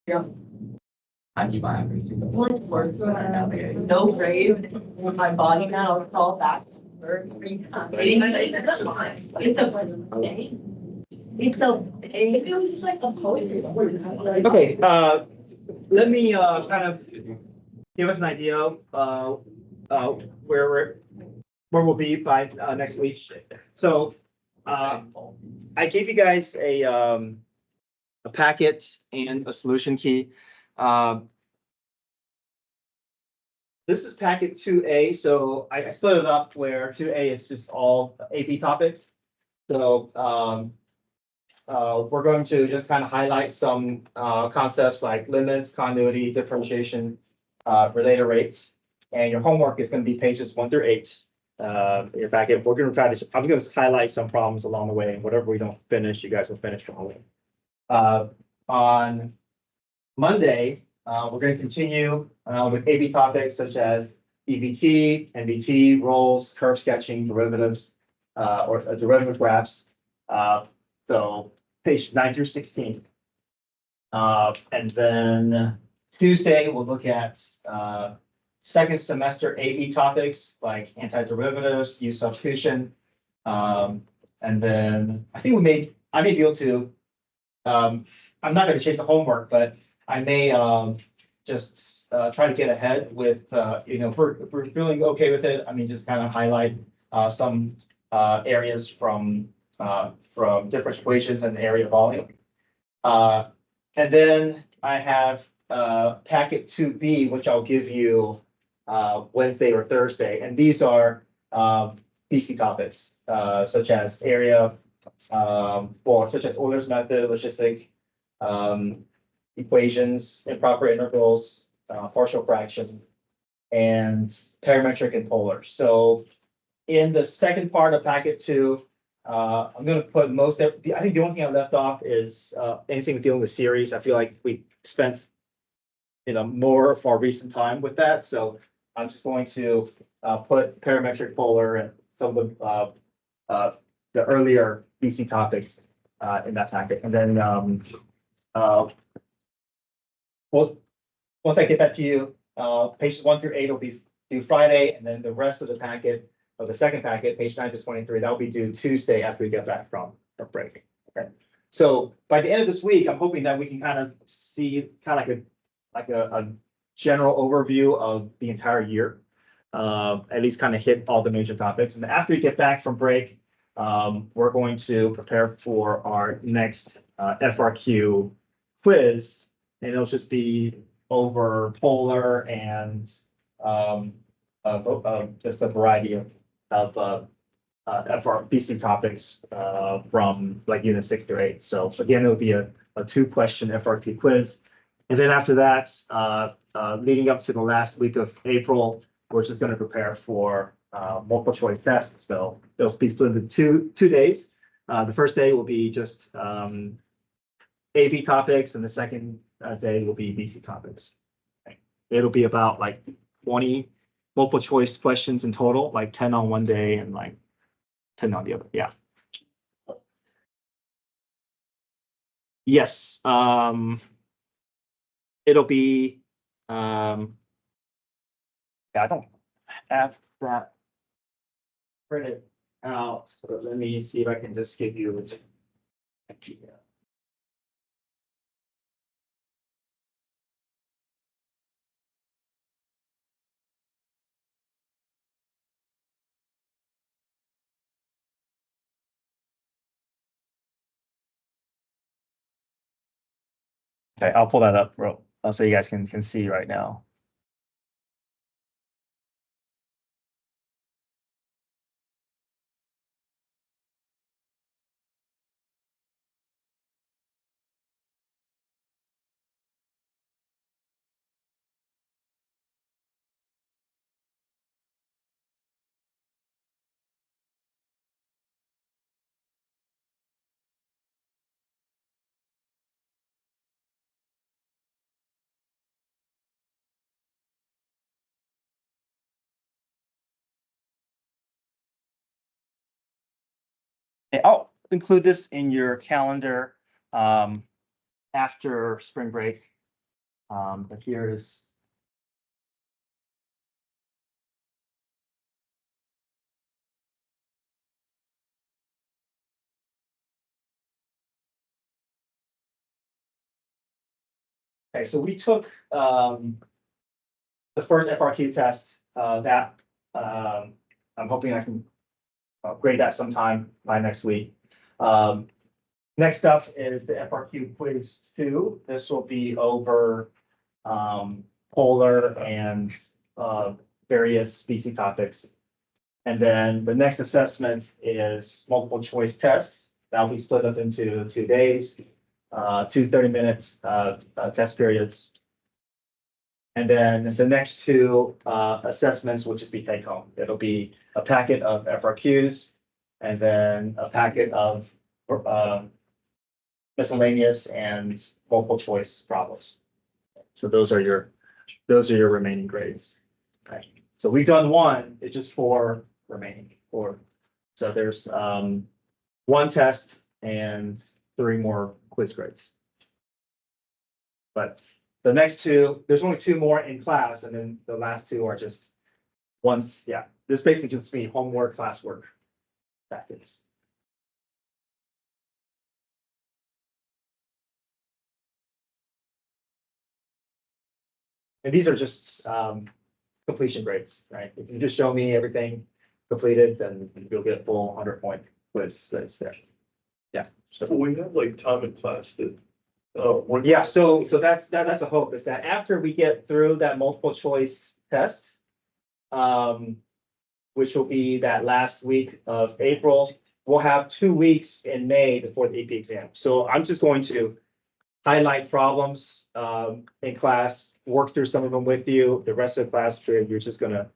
Yeah. I keep my average. No grave with my body now, it's all back. It's a day. It's a day. Maybe it was just like the poetry. Okay, let me kind of give us an idea of where we'll be by next week. So I gave you guys a packet and a solution key. This is packet 2A, so I split it up where 2A is just all AP topics. So we're going to just kind of highlight some concepts like limits, continuity, differentiation, related rates. And your homework is going to be pages 1 through 8. Your packet. We're going to try to. I'm going to highlight some problems along the way, and whatever we don't finish, you guys will finish following. On Monday, we're going to continue with AP topics such as EVT, NVT, roles, curve sketching, derivatives, or derivative graphs. So page 9 through 16. And then Tuesday, we'll look at second semester AP topics like antiderivatives, use substitution. And then I think I may be able to, I'm not going to change the homework, but I may just try to get ahead with, if we're feeling okay with it, I mean, just kind of highlight some areas from different equations and area volume. And then I have packet 2B, which I'll give you Wednesday or Thursday. And these are BC topics, such as area, such as Euler's method, logistic equations, improper intervals, partial fraction, and parametric and polar. So in the second part of packet 2, I'm going to put I think the only thing I left off is anything dealing with series. I feel like we spent more of our recent time with that. So I'm just going to put parametric, polar, and some of the earlier BC topics in that packet. And then well, once I get that to you, pages 1 through 8 will be due Friday, and then the rest of the packet, of the second packet, page 9 to 23, that'll be due Tuesday after we get back from break. Okay. So by the end of this week, I'm hoping that we can kind of see kind of like a general overview of the entire year. At least kind of hit all the major topics. And after we get back from break, we're going to prepare for our next FRQ quiz. And it'll just be over polar and just a variety of BC topics from like unit 6 through 8. So again, it'll be a 2-question FRQ quiz. And then after that, leading up to the last week of April, we're just going to prepare for multiple choice tests. So they'll be split into two days. The first day will be just AP topics, and the second day will be BC topics. It'll be about like 20 multiple choice questions in total, like 10 on one day and like 10 on the other. Yeah. Yes. It'll be yeah, I don't have that printed out, but let me see if I can just give you okay, I'll pull that up, bro, so you guys can see right now. I'll include this in your calendar after spring break. But here is. Okay, so we took the first FRQ test that I'm hoping I can grade that sometime by next week. Next up is the FRQ quiz 2. This will be over polar and various species topics. And then the next assessment is multiple choice tests. That'll be split up into 2 days, 2 30-minute test periods. And then the next 2 assessments will just be take home. It'll be a packet of FRQs and then a packet of miscellaneous and multiple choice problems. So those are your remaining grades. Okay. So we've done 1, it's just 4 remaining. 4. So there's 1 test and 3 more quiz grades. But the next 2, there's only 2 more in class, and then the last 2 are just once, yeah. This basically just be homework, classwork packets. And these are just completion grades, right? If you just show me everything completed, then you'll get a full 100-point quiz that's there. Yeah. So We have like time in class that, yeah, so that's a hope, is that after we get through that multiple choice test, which will be that last week of April, we'll have 2 weeks in May before the AP exam. So I'm just going to highlight problems in class, work through some of them with you. The rest of the class period, you're just gonna,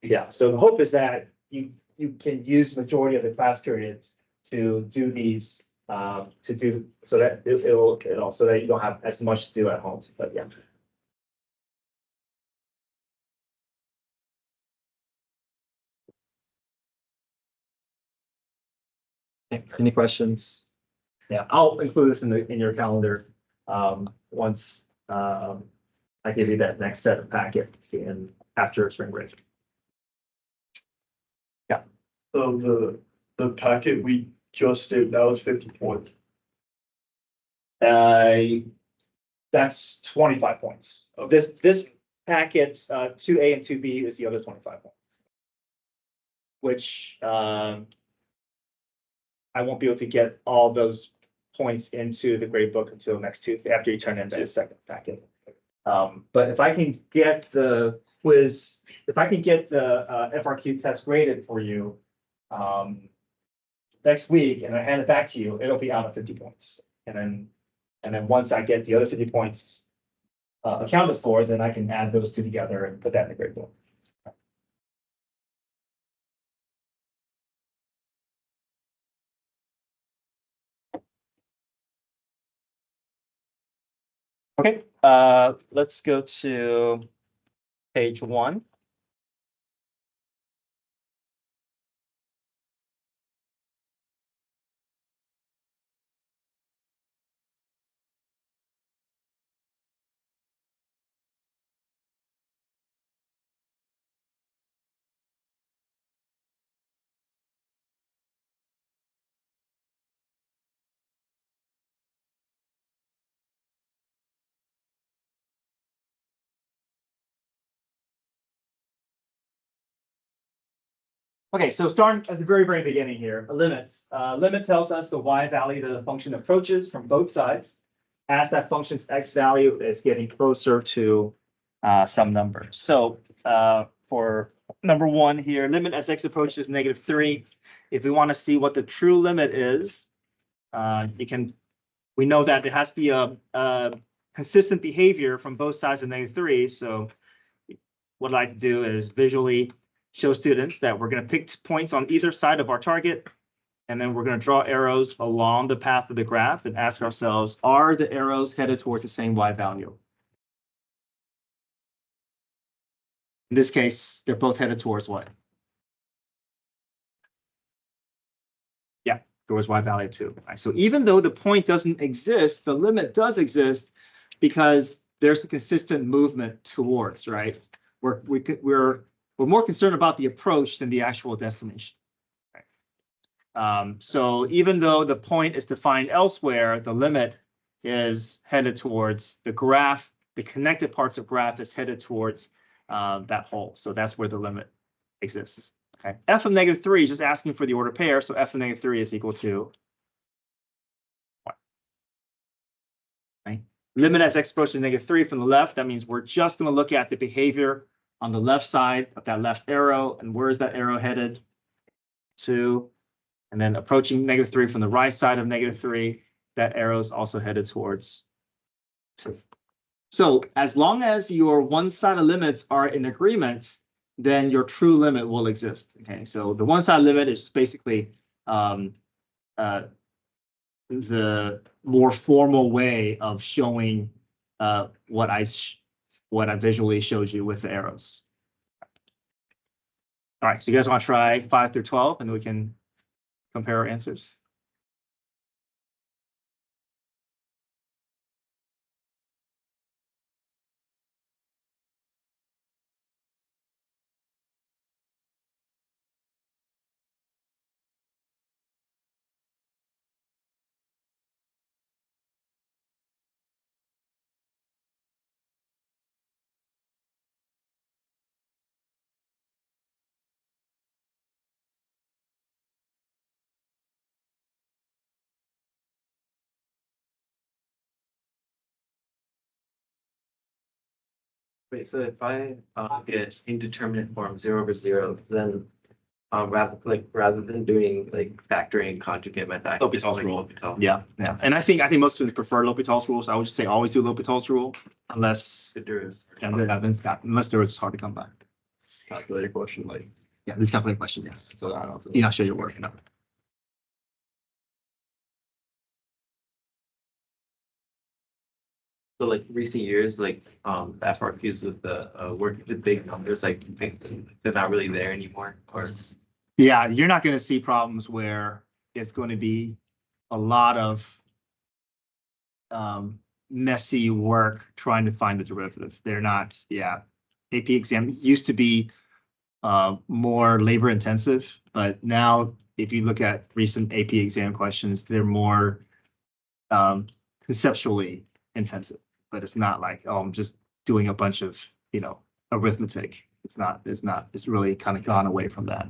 yeah. So the hope is that you can use the majority of the class period to do these, so that it'll so that you don't have as much to do at home. But yeah. Any questions? Yeah, I'll include this in your calendar once I give you that next set of packet in after spring break. Yeah. so the packet we just did, that was 50 points. That's 25 points. This packet 2A and 2B is the other 25 points, which I won't be able to get all those points into the grade book until next Tuesday after you turn in the second packet. But if I can get the quiz, if I can get the FRQ test graded for you next week and I hand it back to you, it'll be out of 50 points. And then once I get the other 50 points accounted for, then I can add those 2 together and put that in the grade book. Okay, let's go to page 1. Okay, so starting at the very, very beginning here, limits. Limit tells us the y value that the function approaches from both sides as that function's x value is getting closer to some number. So for number 1 here, limit as x approaches -3. If we want to see what the true limit is, we know that it has to be a consistent behavior from both sides of -3. So what I like to do is visually show students that we're going to pick points on either side of our target, and then we're going to draw arrows along the path of the graph and ask ourselves, are the arrows headed towards the same y value? In this case, they're both headed towards what? Yeah, towards y value 2. Right? So even though the point doesn't exist, the limit does exist because there's a consistent movement towards, right? We're more concerned about the approach than the actual destination. Right? So even though the point is defined elsewhere, the limit is headed towards the graph. The connected parts of graph is headed towards that hole. So that's where the limit exists. Okay. F of -3 is just asking for the order pair. So F of -3 is equal to 1. Right? Limit as x approaches -3 from the left. That means we're just going to look at the behavior on the left side of that left arrow. And where is that arrow headed to? And then approaching -3 from the right side of -3, that arrow is also headed towards 2. So as long as your one-sided limits are in agreement, then your true limit will exist. Okay, so the one-sided limit is basically the more formal way of showing what I visually showed you with the arrows. All right, so you guys want to try 5 through 12, and we can compare our answers. Wait, so if I get indeterminate form 0/0, then rather than doing like factoring conjugate method, I can just L'Hopital's like rule. L'Hopital. Yeah, yeah, and I think most students prefer L'Hopital's rule. So I would just say always do L'Hopital's rule, unless The derivatives. unless there was hard to come by. Calculator question, like. Yeah, this calculated question. Yes, So I don't. you're not sure you're working on. So like recent years, like FRQs with the working with big numbers, like they're not really there anymore, or Yeah, you're not going to see problems where it's going to be a lot of messy work trying to find the derivative. They're not. Yeah, AP exam used to be more labor intensive, but now if you look at recent AP exam questions, they're more conceptually intensive. But it's not like, oh, I'm just doing a bunch of, arithmetic. It's really kind of gone away from that.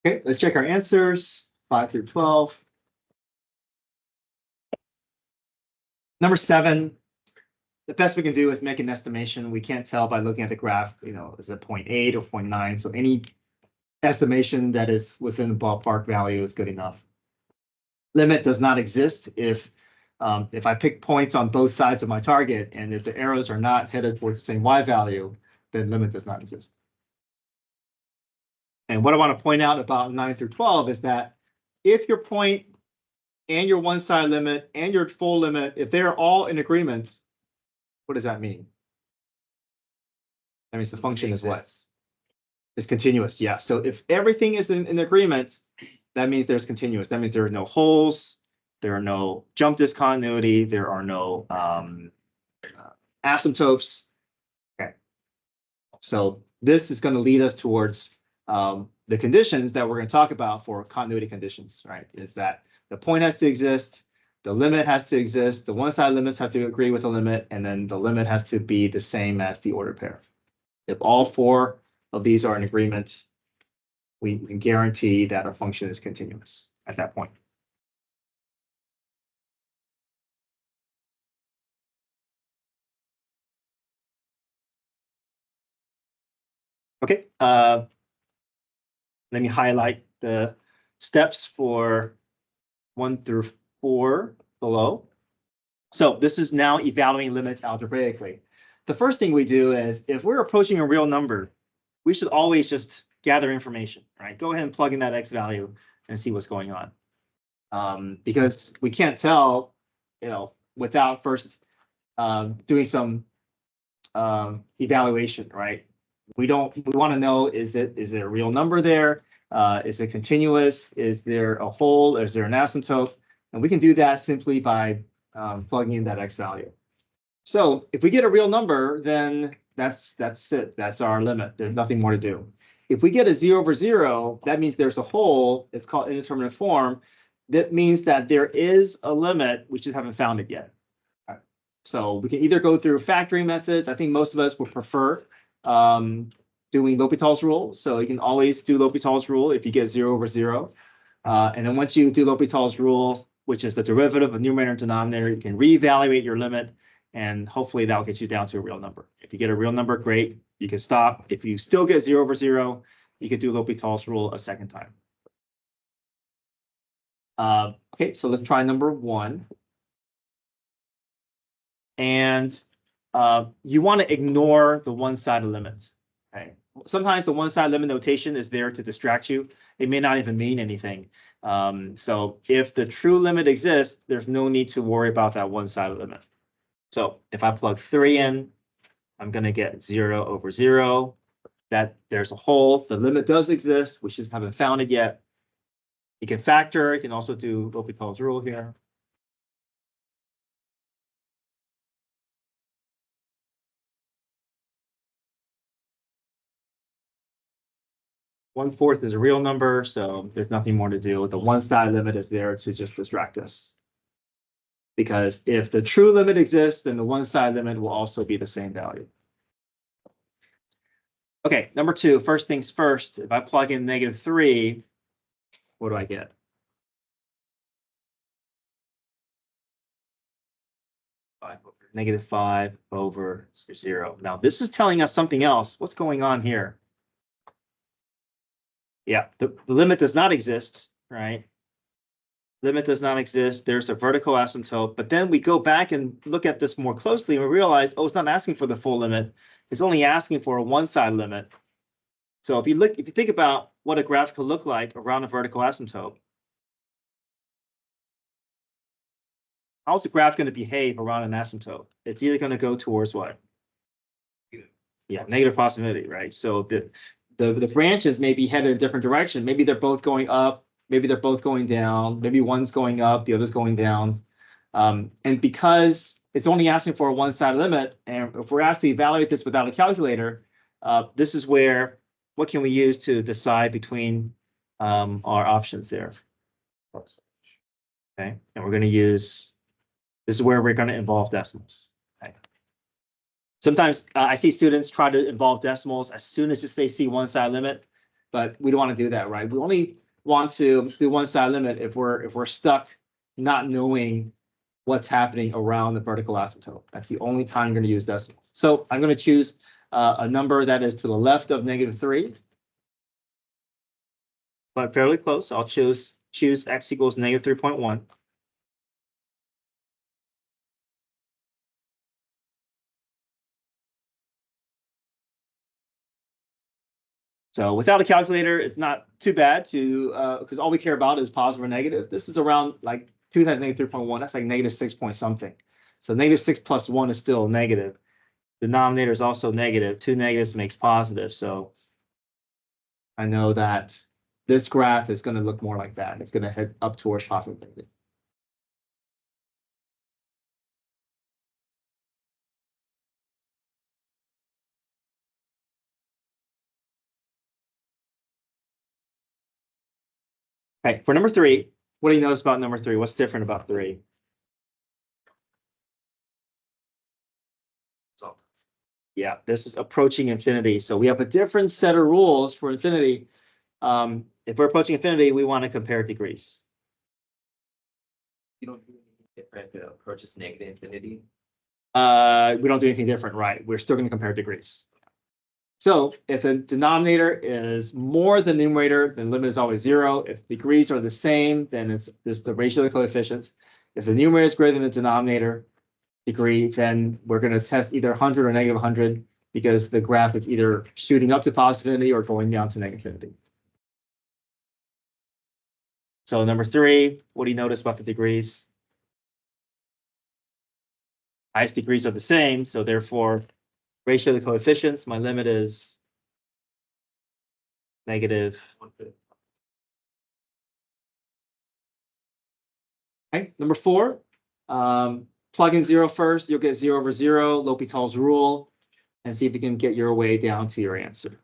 Okay, let's check our answers, 5 through 12. Number 7, the best we can do is make an estimation. We can't tell by looking at the graph, is it 0.8 or 0.9. So any estimation that is within the ballpark value is good enough. Limit does not exist if I pick points on both sides of my target, and if the arrows are not headed towards the same y value, then limit does not exist. And what I want to point out about 9 through 12 is that if your point and your one-side limit and your full limit, if they're all in agreement, what does that mean? That means the function is what? It's continuous, yeah. So if everything is in agreement, that means there's continuous. That means there are no holes, there are no jump discontinuity, there are no asymptotes. Okay. So this is going to lead us towards the conditions that we're going to talk about for continuity conditions, right? Is that the point has to exist, the limit has to exist, the one-side limits have to agree with the limit, and then the limit has to be the same as the order pair. If all four of these are in agreement, we can guarantee that our function is continuous at that point. Okay, let me highlight the steps for 1 through 4 below. So this is now evaluating limits algebraically. The first thing we do is if we're approaching a real number, we should always just gather information, right? Go ahead and plug in that x value and see what's going on. Because we can't tell, without first doing some evaluation, right? We want to know, is there a real number there? Is it continuous? Is there a hole? Is there an asymptote? And we can do that simply by plugging in that x value. So if we get a real number, then that's it. That's our limit. There's nothing more to do. If we get a 0 over 0, that means there's a hole. It's called indeterminate form. That means that there is a limit. We just haven't found it yet. So we can either go through factoring methods. I think most of us would prefer doing L'Hopital's rule. So you can always do L'Hopital's rule if you get 0 over 0. And then once you do L'Hopital's rule, which is the derivative of numerator and denominator, you can reevaluate your limit, and hopefully that will get you down to a real number. If you get a real number, great, you can stop. If you still get 0 over 0, you could do L'Hopital's rule a second time. Okay, so let's try number 1. And you want to ignore the one-sided limit. Okay. Sometimes the one-sided limit notation is there to distract you. It may not even mean anything. So if the true limit exists, there's no need to worry about that one-sided limit. So if I plug 3 in, I'm going to get 0 over 0. That there's a hole. The limit does exist. We just haven't found it yet. You can factor. You can also do L'Hopital's rule here. One-fourth is a real number, so there's nothing more to do. The one-sided limit is there to just distract us. Because if the true limit exists, then the one-sided limit will also be the same value. Okay, number 2, first things first. If I plug in -3, what do I get? -5 over 0. Now, this is telling us something else. What's going on here? Yeah, the limit does not exist, right? Limit does not exist. There's a vertical asymptote, but then we go back and look at this more closely and we realize, oh, it's not asking for the full limit. It's only asking for a one-side limit. So if you think about what a graph could look like around a vertical asymptote, how's the graph going to behave around an asymptote? It's either going to go towards what? Yeah, negative proximity, right? So the branches may be headed in a different direction. Maybe they're both going up. Maybe they're both going down. Maybe one's going up, the other's going down. And because it's only asking for a one-sided limit, and if we're asked to evaluate this without a calculator, this is where, what can we use to decide between our options there? Okay, and we're going to use, this is where we're going to involve decimals. Okay. Sometimes I see students try to involve decimals as soon as they see one-side limit, but we don't want to do that, right? We only want to do one-side limit if we're stuck not knowing what's happening around the vertical asymptote. That's the only time I'm going to use decimals. So I'm going to choose a number that is to the left of -3, but fairly close. I'll choose x equals -3.1. So without a calculator, it's not too bad to, because all we care about is positive or negative. This is around like 2 times -3.1. That's like -6 point something. So -6 plus 1 is still negative. The denominator is also negative. 2 negatives makes positive. So I know that this graph is going to look more like that. It's going to head up towards positive. Okay, for number 3, what do you notice about number 3? What's different about 3? Yeah, this is approaching infinity. So we have a different set of rules for infinity. If we're approaching infinity, we want to compare degrees. You don't do anything different to approaches negative infinity. We don't do anything different, right? We're still going to compare degrees. So if the denominator is more than the numerator, then the limit is always 0. If degrees are the same, then it's just the ratio of the coefficients. If the numerator is greater than the denominator degree, then we're going to test either 100 or negative 100 because the graph is either shooting up to positive infinity or going down to negative infinity. So number 3, what do you notice about the degrees? Highest degrees are the same, so therefore ratio of the coefficients, my limit is negative. Okay, number 4, plug in 0 first, you'll get 0 over 0, L'Hopital's rule, and see if you can get your way down to your answer.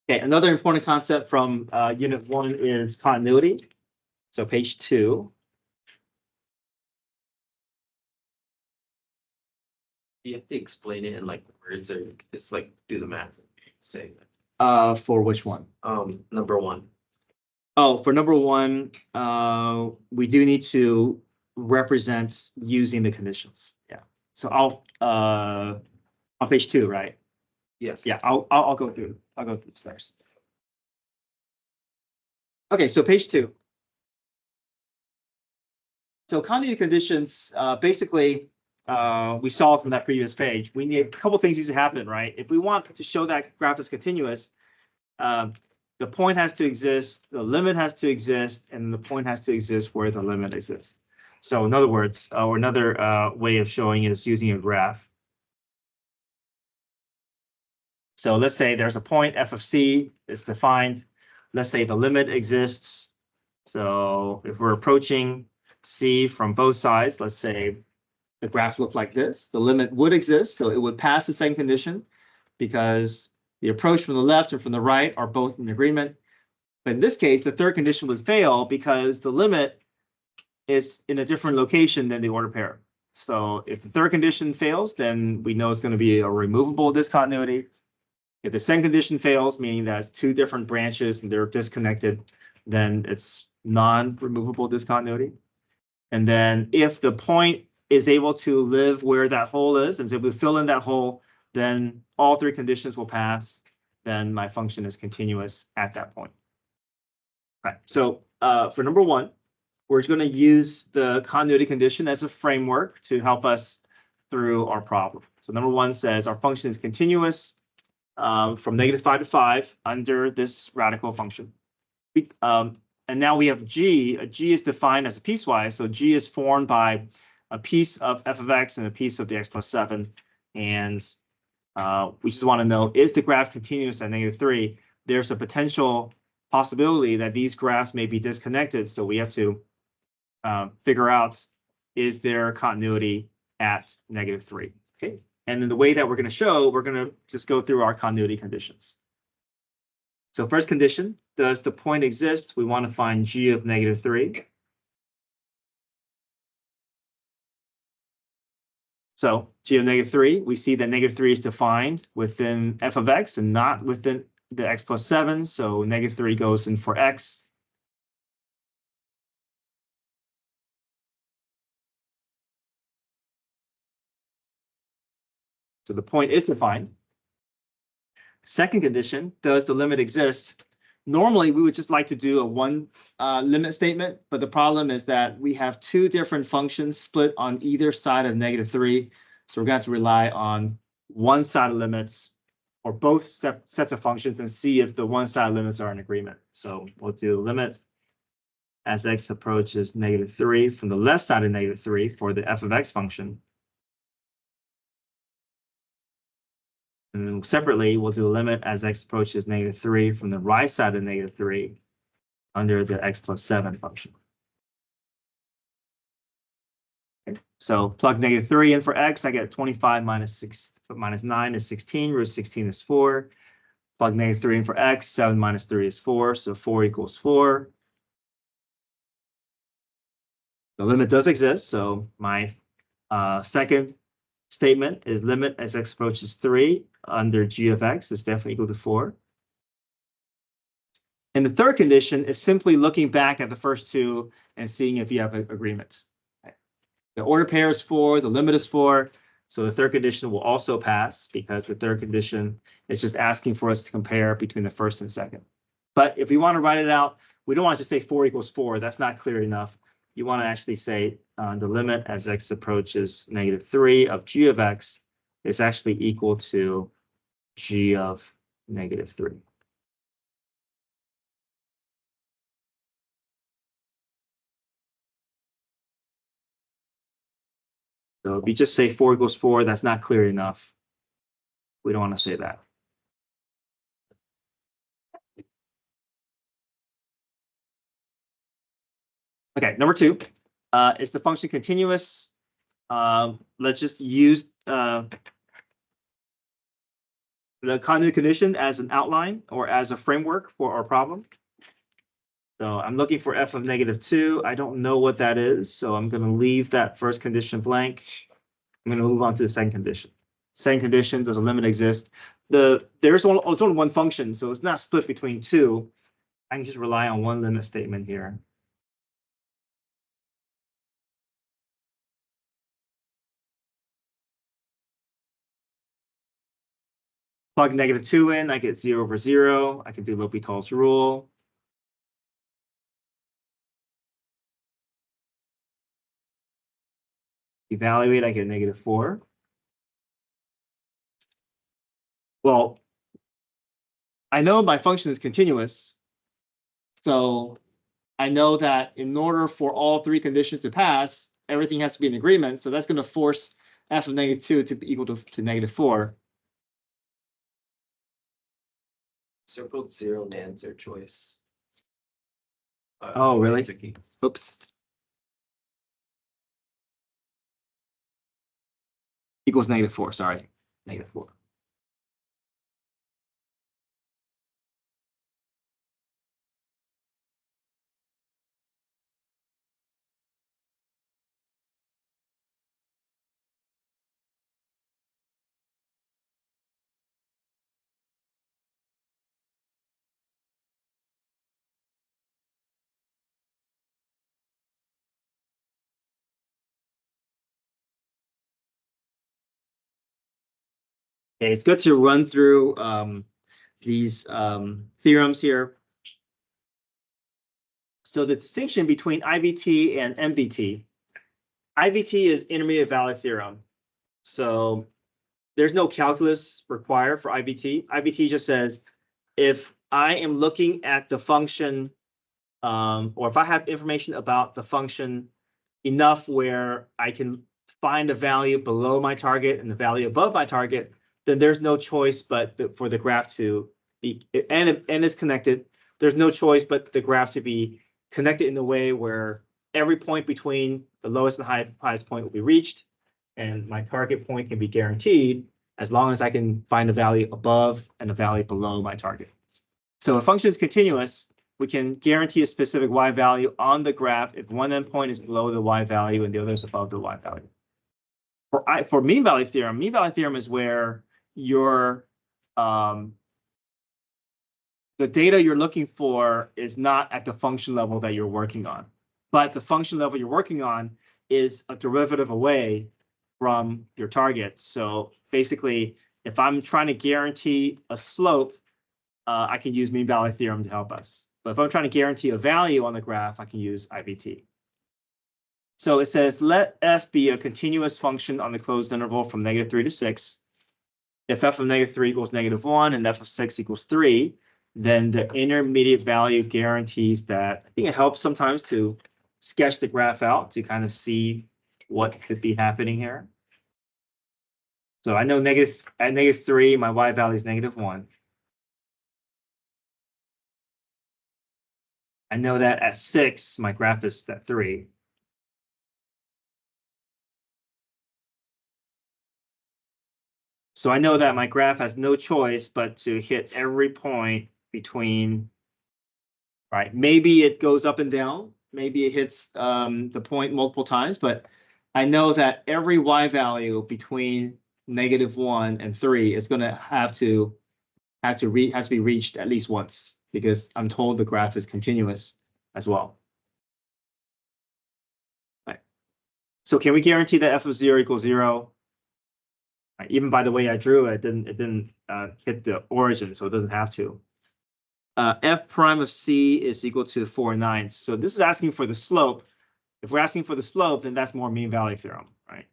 Okay, another important concept from Unit 1 is continuity. So page 2. You have to explain it in like words or just like do the math. Say For which one? number 1. Oh, for number 1, we do need to represent using the conditions. Yeah. So I'll on page 2, right? Yes. Yeah, I'll go through. I'll go through the steps. Okay, so page 2. So continuity conditions, basically, we saw from that previous page, we need a couple things needs to happen, right? If we want to show that graph is continuous, the point has to exist, the limit has to exist, and the point has to exist where the limit exists. So in other words, or another way of showing is using a graph. So let's say there's a point f of c is defined. Let's say the limit exists. So if we're approaching c from both sides, let's say the graph looked like this, the limit would exist. So it would pass the second condition because the approach from the left and from the right are both in agreement. But in this case, the third condition would fail because the limit is in a different location than the order pair. So if the third condition fails, then we know it's going to be a removable discontinuity. If the second condition fails, meaning that it's 2 different branches and they're disconnected, then it's non-removable discontinuity. And then if the point is able to live where that hole is, and so if we fill in that hole, then all 3 conditions will pass. Then my function is continuous at that point. Right. So for number 1, we're going to use the continuity condition as a framework to help us through our problem. So number 1 says our function is continuous from -5 to 5 under this radical function. And now we have g. A g is defined as a piecewise. So g is formed by a piece of f of x and a piece of the x plus 7. And we just want to know, is the graph continuous at -3? There's a potential possibility that these graphs may be disconnected. So we have to figure out, is there continuity at -3? Okay. And then the way that we're going to show, we're going to just go through our continuity conditions. So first condition, does the point exist? We want to find g of -3. So g of -3, we see that -3 is defined within f of x and not within the x plus 7. So -3 goes in for x. So the point is defined. Second condition, does the limit exist? Normally, we would just like to do a one limit statement, but the problem is that we have two different functions split on either side of -3. So we're going to have to rely on one side of limits or both sets of functions and see if the one side limits are in agreement. So we'll do limit as x approaches -3 from the left side of -3 for the f of x function. And then separately, we'll do the limit as x approaches -3 from the right side of -3 under the x plus 7 function. Okay. So plug -3 in for x, I get 25 minus 9 is 16, root 16 is 4. Plug -3 in for x, 7 minus 3 is 4, so 4 equals 4. The limit does exist, so my second statement is limit as x approaches 3 under g of x is definitely equal to 4. And the third condition is simply looking back at the first two and seeing if you have an agreement. The order pair is 4, the limit is 4, so the third condition will also pass because the third condition is just asking for us to compare between the first and second. But if we want to write it out, we don't want to just say 4 equals 4. That's not clear enough. You want to actually say the limit as x approaches -3 of g of x is actually equal to g of -3. So if you just say 4 equals 4, that's not clear enough. We don't want to say that. Okay, number 2, is the function continuous? Let's just use the continuity condition as an outline or as a framework for our problem. So I'm looking for f of -2. I don't know what that is, so I'm going to leave that first condition blank. I'm going to move on to the second condition. Second condition, does a limit exist? There's only one function, so it's not split between two. I can just rely on one limit statement here. Plug -2 in, I get 0 over 0. I can do L'Hopital's rule. Evaluate, I get -4. Well, I know my function is continuous, so I know that in order for all three conditions to pass, everything has to be in agreement. So that's going to force f of -2 to be equal to -4. Circled 0 and answer choice. Oh, really? Answer key. Oops. Equals -4, sorry. -4. Okay, it's good to run through these theorems here. So the distinction between IVT and MVT. IVT is intermediate value theorem. So there's no calculus required for IVT. IVT just says if I am looking at the function, or if I have information about the function enough where I can find a value below my target and the value above my target, then there's no choice but for the graph to be, and is connected. There's no choice but the graph to be connected in a way where every point between the lowest and highest point will be reached, and my target point can be guaranteed as long as I can find a value above and a value below my target. So if a function is continuous, we can guarantee a specific y value on the graph if one endpoint is below the y value and the other is above the y value. For mean value theorem is where your the data you're looking for is not at the function level that you're working on, but the function level you're working on is a derivative away from your target. So basically, if I'm trying to guarantee a slope, I can use mean value theorem to help us. But if I'm trying to guarantee a value on the graph, I can use IVT. So it says, let f be a continuous function on the closed interval from -3 to 6. If f of -3 equals -1 and f of 6 equals 3, then the intermediate value guarantees that. I think it helps sometimes to sketch the graph out to kind of see what could be happening here. So I know at -3, my y value is -1. I know that at 6, my graph is at 3. So I know that my graph has no choice but to hit every point between, right? Maybe it goes up and down. Maybe it hits the point multiple times, but I know that every y value between -1 and 3 is going to have to be reached at least once, because I'm told the graph is continuous as well. Right. So can we guarantee that f of 0 equals 0? Right. Even by the way I drew it, it didn't hit the origin, so it doesn't have to. F prime of C is equal to 4/9. So this is asking for the slope. If we're asking for the slope, then that's more mean value theorem, right?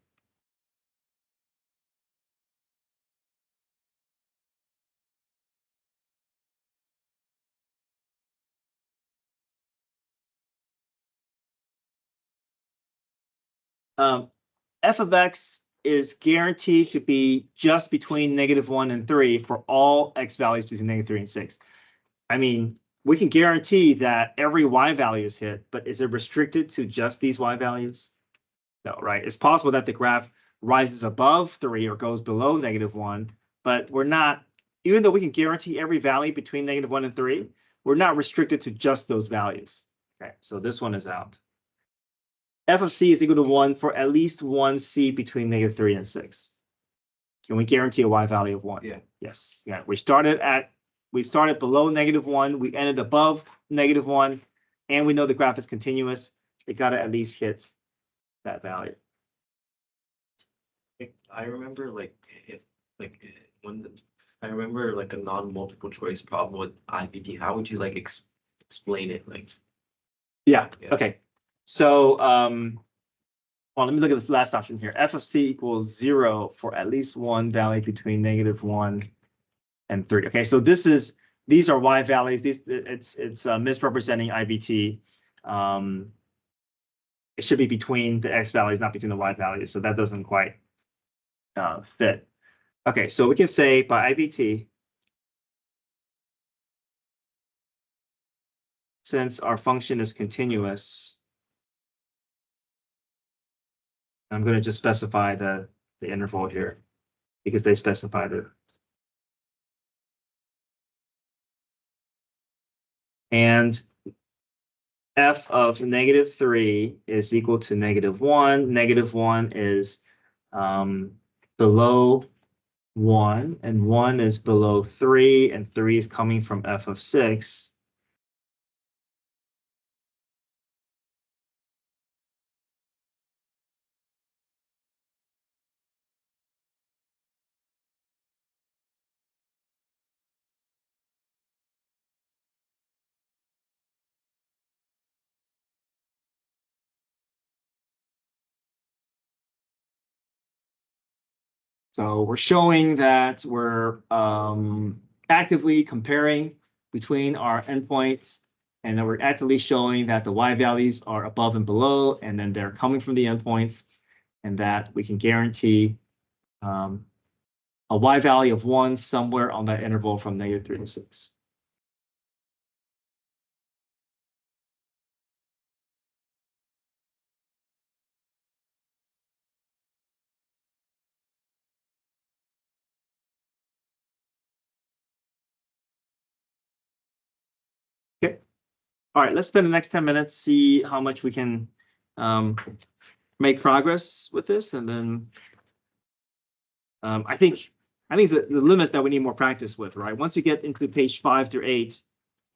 F of x is guaranteed to be just between -1 and 3 for all x values between -3 and 6. I mean, we can guarantee that every y value is hit, but is it restricted to just these y values? No, right? It's possible that the graph rises above 3 or goes below -1, but we're not, even though we can guarantee every value between -1 and 3, we're not restricted to just those values. Okay, so this one is out. F of C is equal to 1 for at least one C between -3 and 6. Can we guarantee a y value of 1? Yeah. Yes. Yeah. We started below -1. We ended above -1, and we know the graph is continuous. It got to at least hit that value. I remember I remember like a non-multiple choice problem with IVT. How would you like explain it? Like, Yeah. Yeah. Okay. So, well, let me look at the last option here. F of C equals 0 for at least one value between -1 and 3. Okay, so these are y values. It's misrepresenting IVT. It should be between the x values, not between the y values. So that doesn't quite fit. Okay, so we can say by IVT, since our function is continuous, I'm going to just specify the interval here because they specified it. And f of -3 is equal to -1. -1 is below 1, and 1 is below 3, and 3 is coming from f of 6. So we're showing that we're actively comparing between our endpoints, and then we're actively showing that the y values are above and below, and then they're coming from the endpoints, and that we can guarantee a y value of 1 somewhere on that interval from -3 to 6. Okay. All right, let's spend the next 10 minutes, see how much we can make progress with this, and then I think it's the limits that we need more practice with, right? Once you get into page 5 through 8,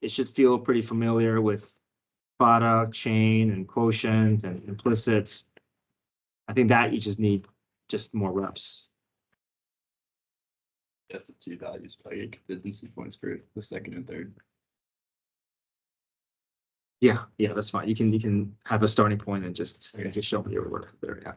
it should feel pretty familiar with product, chain, and quotient, and implicit. I think that you just need more reps. That's the two values, but I get contingency points for the second and third. Yeah, that's fine. You can have a starting point and just show me your work there, yeah.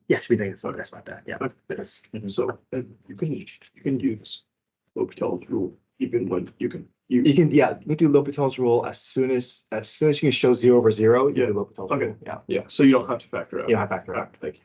Yeah, should be taking a photo, that's about that, yeah. So you can use L'Hopital's rule even when you can. You can, you can do L'Hopital's rule as soon as you can show 0/0, you Yeah, do L'Hopital's okay. rule, yeah. Yeah, so you don't have to factor out. You don't have to factor out. Thank you.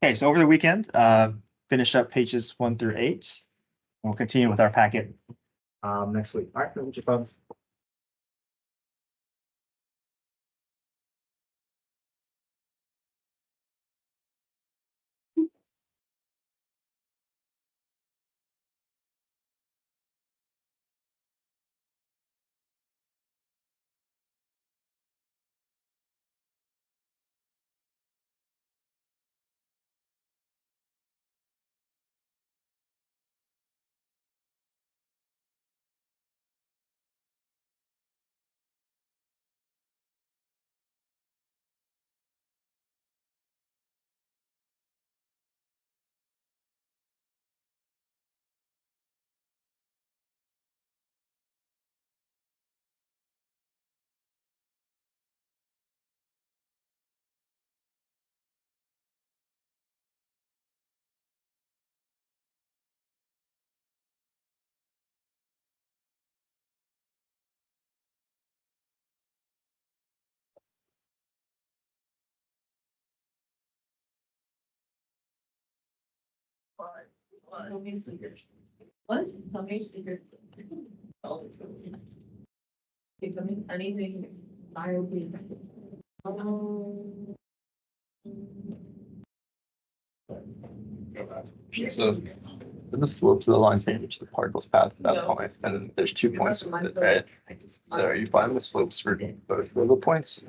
Okay, so over the weekend, finished up pages 1 through 8. We'll continue with our packet next week. All right, what's your phone? What? What? Becoming anything. I will be. So then the slopes of the line change the particle's path at that point, and then there's 2 points with it, right? So are you fine with slopes for both of the points?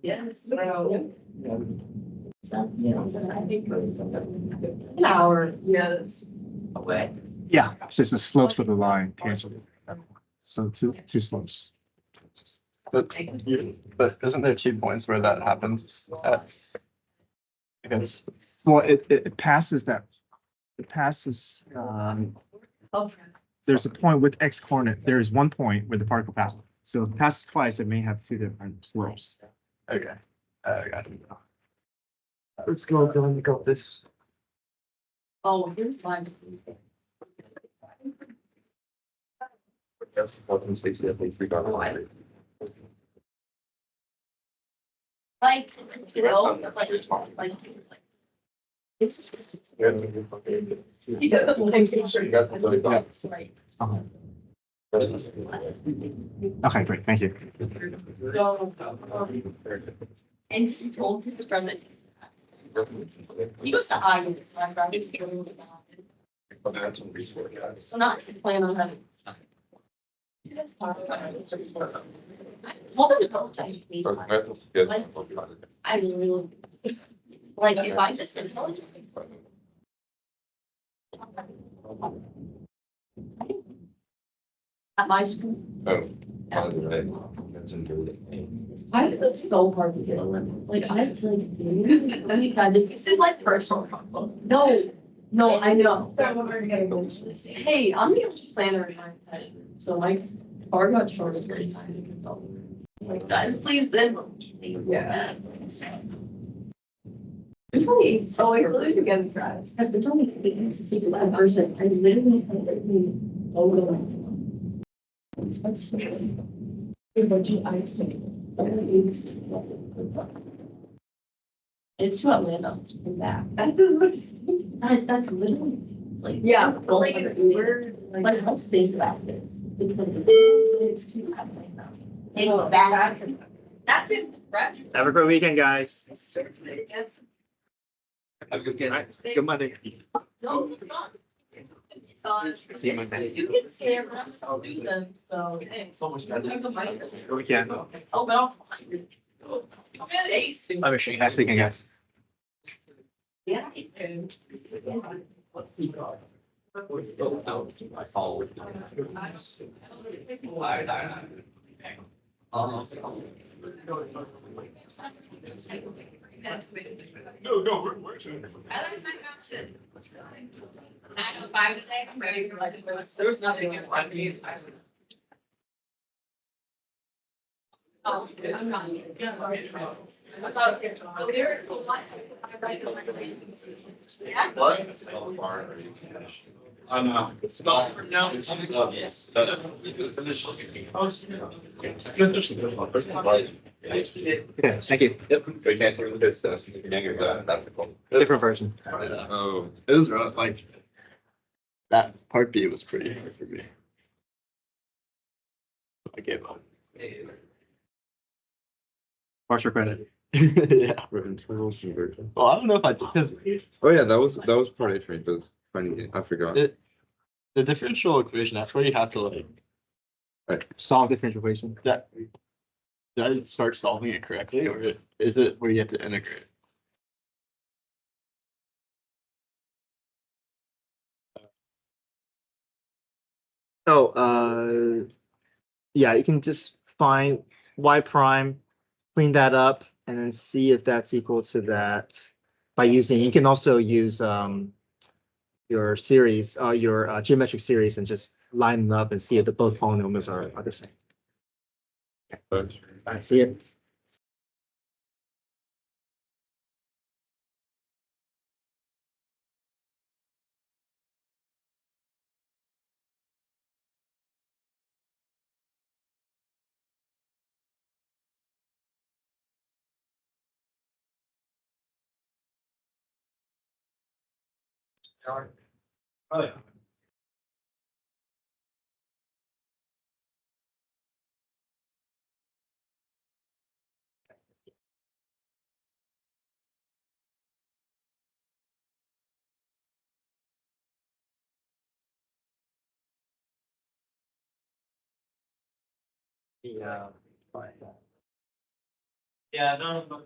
Yes. So, yeah, so I think an hour, yes, away. Yeah, so it's the slopes of the line tangent. So two slopes. But isn't there 2 points where that happens at? Because Well, it passes that, it passes, there's a point with X coordinate. There is one point where the particle passes. So if it passes twice, it may have 2 different slopes. okay, got it. Let's go, Dylan, you got this. Oh, here's mine. Like, you know, like. It's. Yeah, Okay, great, thank you. And he told his friend that. He goes to Iowa. So not plan on having. Well, then don't take me. I really. Like, if I just. At my school. I it's so hard to deal with. Like, I like, I mean, this is like personal. No, I know. Hey, I'm the planner in my head, so my car got shorted. Like, guys, please then. Yeah. There's only so it's literally against guys. Because there's only 6%. I literally think that we that's so good. Everybody ice it's to Atlanta and back. That's as much. Guys, that's literally like like an Uber. Like let's think about this. It's like it's to Atlanta. And back. That's impressive. Have a great weekend, guys. Certainly. Yes. Have a good weekend. Good Monday. No, it's not. See you Monday. You can scam them, I'll do them, so. Hey, So much better. Good Good weekend. Oh, but I'll find it. Stay soon. I'm wishing you a nice weekend, guys. Yeah. No, where's it? I like my house. I know if I was saying I'm ready for like, there was nothing in front of me. Oh, I'm not. Yeah, I thought, oh, there is a lot. Yeah. It's not for now. It's yes. Yeah, thank you. Yep. We can't turn this stuff. You can get that. Different version. Oh, it was rough. Like that part B was pretty hard for me. I gave up. Partial credit. Yeah. For internal conversion. Well, I don't know if I did because Oh yeah, that was part of it. That's funny. I forgot. the differential equation, that's where you have to like Solve differential equation. that. Did I start solving it correctly, or is it where you have to integrate? Oh, yeah, you can just find y prime, clean that up, and then see if that's equal to that by using, you can also use your series, your geometric series and just line them up and see if the both polynomials are the same. All right, see it. Oh, yeah. Yeah. Yeah, no.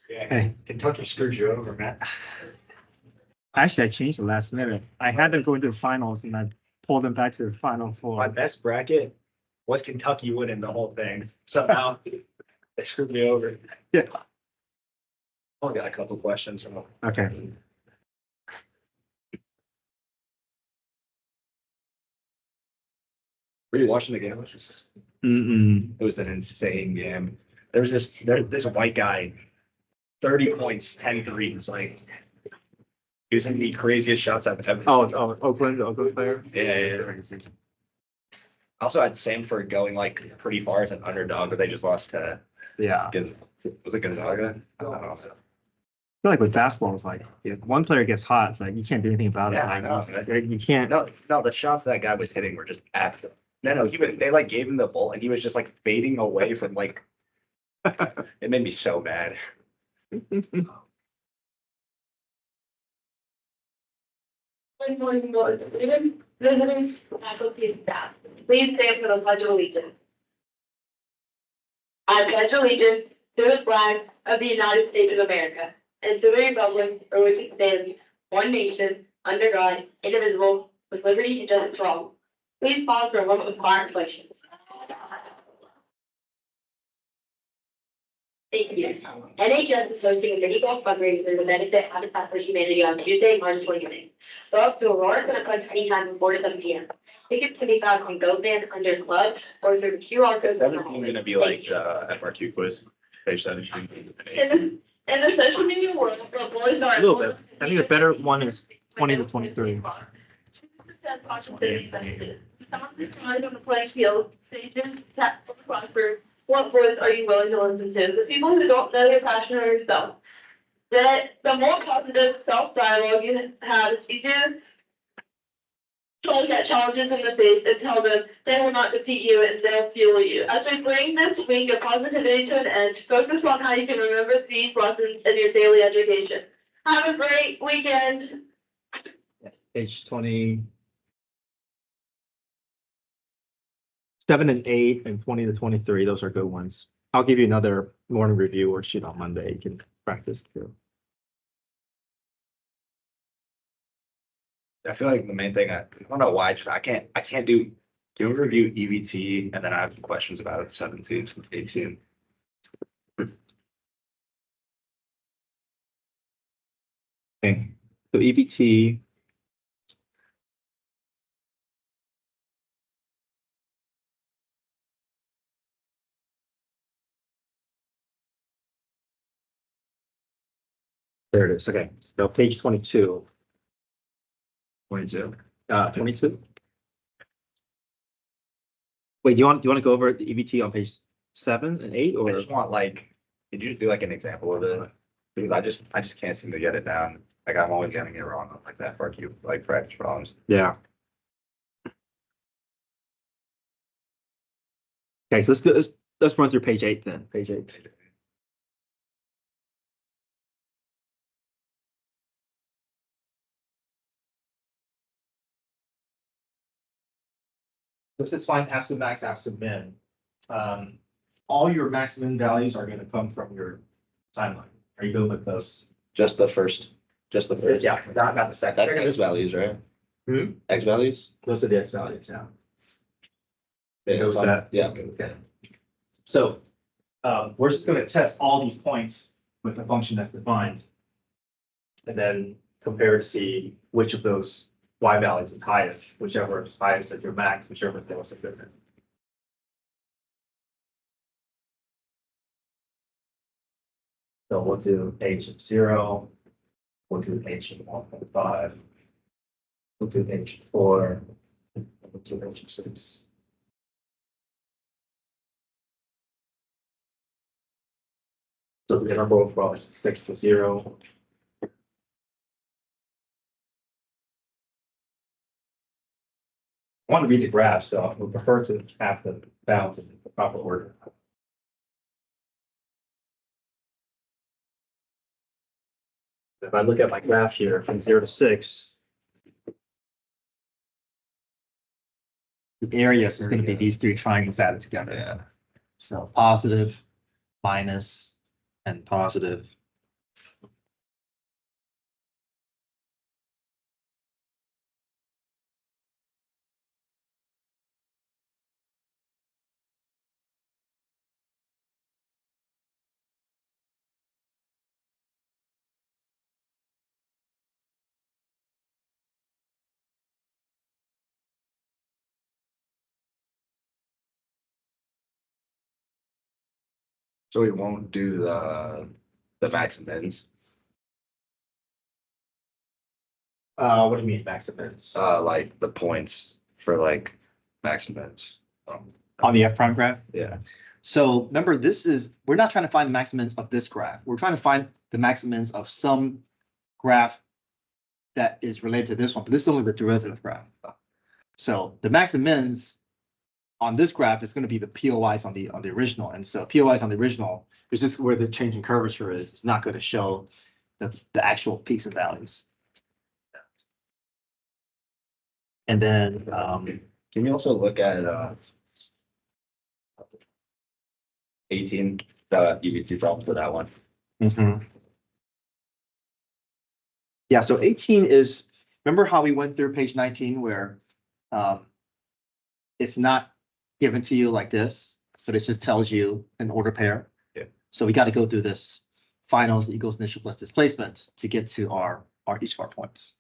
Hey, Kentucky screwed you over, Matt. Actually, I changed the last minute. I had them go into the finals and I pulled them back to the final My four. best bracket was Kentucky winning the whole thing. Somehow they screwed me over. Yeah. Only got a couple questions from them. Okay. Were you watching the game? Mm-mm. It was an insane game. There was this white guy, 30 points, 10 threes. Like, he was hitting the craziest shots I've ever Oh, seen. Oakland, the Oakland player. Yeah. Also had Samford going like pretty far as an underdog, but they just lost to Yeah. was it Gonzaga? I don't know. I feel like with basketball, it's like if one player gets hot, it's like you can't do anything about it. Yeah, I Like, know. you can't. No, the shots that guy was hitting were just active. No, they like gave him the ball and he was just like fading away from like. It made me so mad. Good morning, board. Even visitors, faculty, and staff. Please stand for the pledge of allegiance. I pledge allegiance to the flag of the United States of America and to the republic for which it stands, one nation, under God, indivisible, with liberty and justice for all. Please pause for a moment of quiet reflection. Thank you. NHS is hosting a mini golf fundraiser to benefit Habitat for Humanity on Tuesday, March 29th. Go up to Aurora and collect anytime from 4 to 7 p.m. Tickets can be found on GoFan under club or through the QR code. 17 gonna be like FRQ quiz, page 17. In the social media world, the boys are. A little bit. I think the better one is 20 to 23. On the playing field, stages, tap, prosper. What voice are you willing to listen to? The people who don't know your passion or yourself. The more positive self-dialogue you have, it's easier to look at challenges in the face and tell them they will not defeat you and they'll fuel you. As we bring this week of positivity to an end, focus on how you can remember these lessons in your daily education. Have a great weekend. Page 20. 7 and 8 and 20 to 23. Those are good ones. I'll give you another morning review worksheet on Monday. You can practice through. I feel like the main thing, I don't know why, I can't do review EVT and then I have questions about 17 to 18. Okay. So EBT. There it is. Okay. So page 22. 22. 22. Wait, do you want to go over the EBT on page 7 and 8 I or? just want like, could you do like an example of it? Because I just can't seem to get it down. Like I'm always getting it wrong on like that FRQ, like practice problems. Yeah. Okay, so let's run through page 8 then. Page 8. Let's just find absolute max, absolute min. All your maximum values are going to come from your timeline. Are you good with those? Just the first. Yeah, not the second. That's X values, right? Hmm? X values? Those are the X values, yeah. Yeah, Go with that? Yeah. Okay. So, we're just going to test all these points with a function that's defined. And then compare to see which of those Y values is highest, whichever is highest at your max, whichever is lowest at your min. So we'll do H of 0. We'll do H of 1.5. We'll do H of 4. We'll do H of 6. So the number overall is 6 to 0. I want to read the graph, so I would prefer to have the balance in the proper order. If I look at my graph here from 0 to 6, the area is going to be these three triangles added together. Yeah. So positive, minus, and positive. So we won't do the max and mins, What do you mean max and mins? like the points for like max and mins. On the F prime graph. Yeah, So remember, we're not trying to find the maximums of this graph. We're trying to find the maximums of some graph that is related to this one, but this is only the derivative graph. So the max and mins on this graph is going to be the POIs on the original. And so POIs on the original is just where the change in curvature is. It's not going to show the actual peaks and valleys. And then, can you also look at 18, the EBT problem for that one? yeah, so 18 is, remember how we went through page 19 where it's not given to you like this, but it just tells you an order pair. Yeah. So we got to go through this finals equals initial plus displacement to get to each of our points.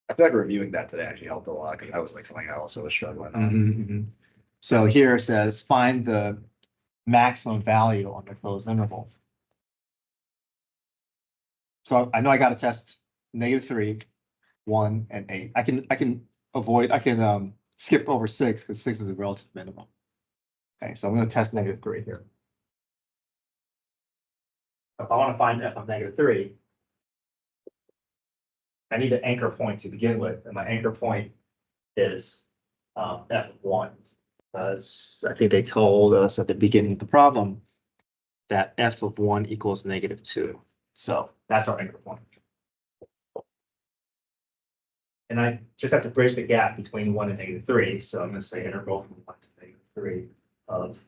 I feel like reviewing that today actually helped a lot because that was like something I also was struggling on. So here it says find the maximum value on the closed interval. So I know I got to test -3, 1, and 8. I can skip over 6 because 6 is a relative minimum. Okay, so I'm going to test -3 here. If I want to find f of -3, I need an anchor point to begin with, and my anchor point is f of 1. Because I think they told us at the beginning of the problem that f of 1 equals -2. So That's our anchor point. And I just have to bridge the gap between 1 and -3, so I'm going to say integral from 1 to -3 of.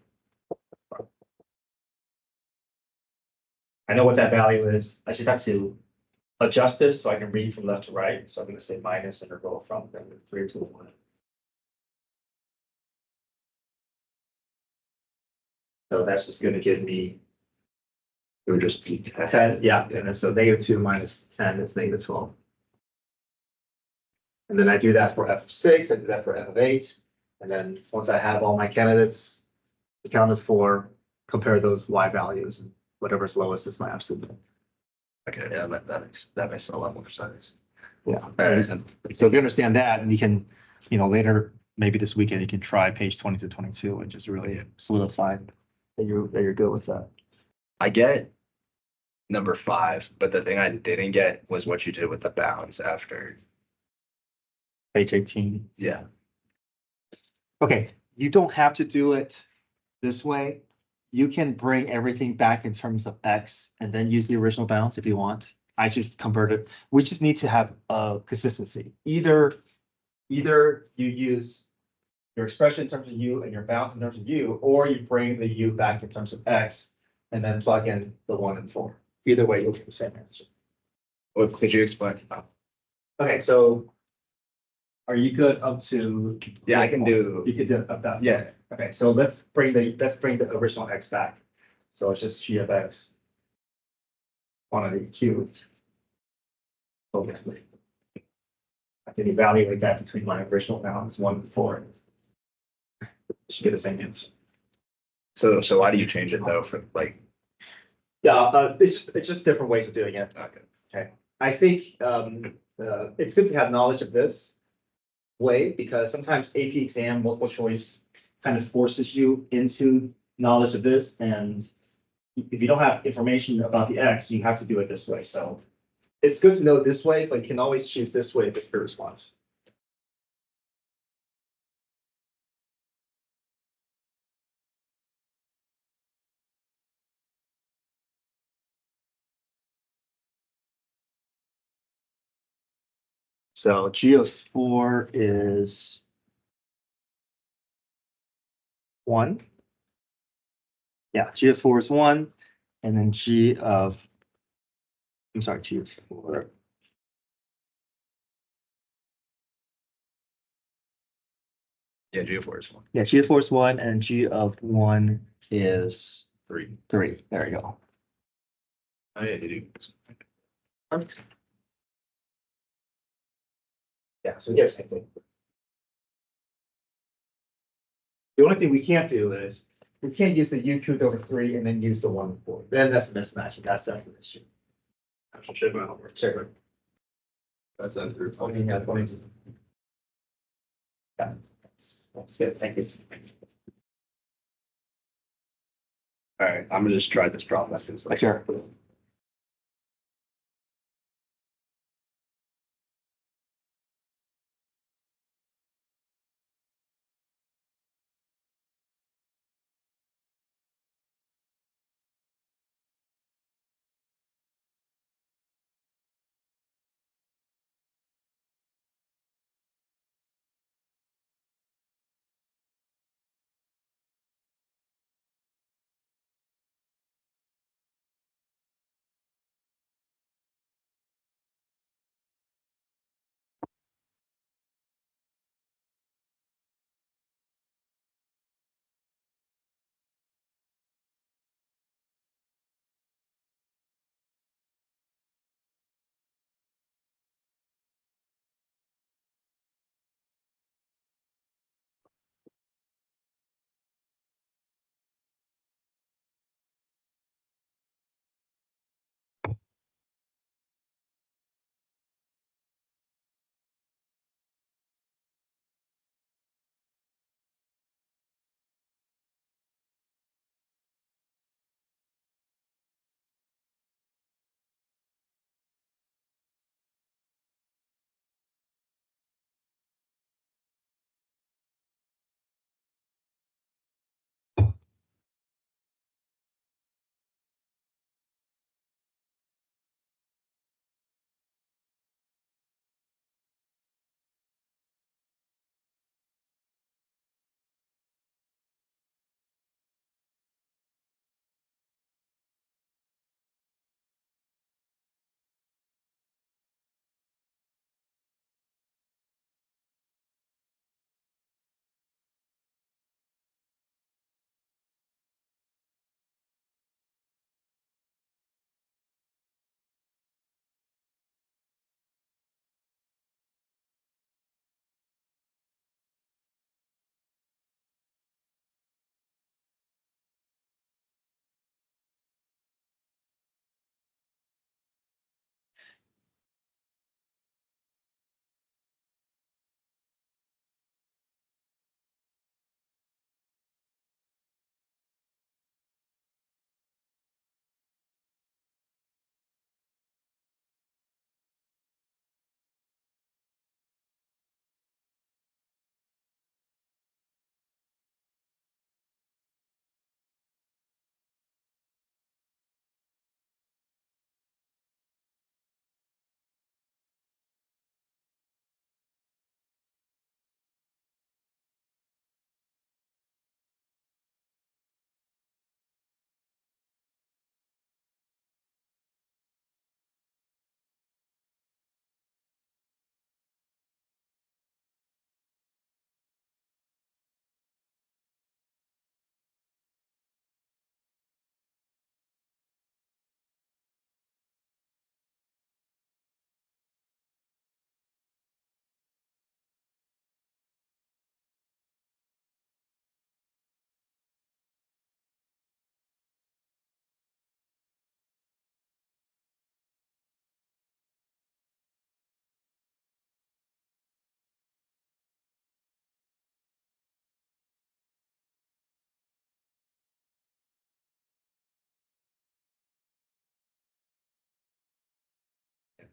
I know what that value is. I just have to adjust this so I can read from left to right. So I'm going to say minus integral from -3 to 1. So that's just going to give me. It would just be 10, yeah, and then so -2 minus 10 is -12. And then I do that for f of 6, I do that for f of 8, and then once I have all my candidates accounted for, compare those y values, and whatever's lowest is my absolute. Okay, yeah, that makes a lot more sense. yeah. Alright, So if you understand that, and you can, later, maybe this weekend, you can try page 20 to 22 and just really solidify that you're good with that. I get number 5, but the thing I didn't get was what you did with the bounds after. Page 18. Yeah. Okay, you don't have to do it this way. You can bring everything back in terms of x and then use the original bounds if you want. I just converted. We just need to have a consistency. Either you use your expression in terms of u and your bounds in terms of u, or you bring the u back in terms of x and then plug in the 1 and 4. Either way, you'll get the same answer. What could you explain? Okay, so are you good up to? Yeah, I can do. You could do up that. Yeah. Okay, so let's bring the original x back. So it's just g of x quantity cubed. Obviously. I can evaluate that between my original bounds 1 and 4. Should get the same answer. So why do you change it though for like? Yeah, it's just different ways of doing it. Okay. I think it's good to have knowledge of this way because sometimes AP exam multiple choice kind of forces you into knowledge of this, and if you don't have information about the X, you have to do it this way. So it's good to know this way, but you can always choose this way if it's your response. So G of 4 is 1. Yeah, G of 4 is 1. And then G of 4. Yeah, G of 4 is 1. Yeah, G of 4 is 1 and G of 1 is 3. 3. There you go. Oh yeah, you do. Yeah, so we get the same thing. The only thing we can't do is we can't use the U cubed over 3 and then use the 1/4. Then that's a mismatch. That's the issue. Check my homework. Sure. That's that through. 20, yeah, 20. Yeah, that's good. Thank you. All right, I'm gonna just try this problem. That's gonna like. Sure.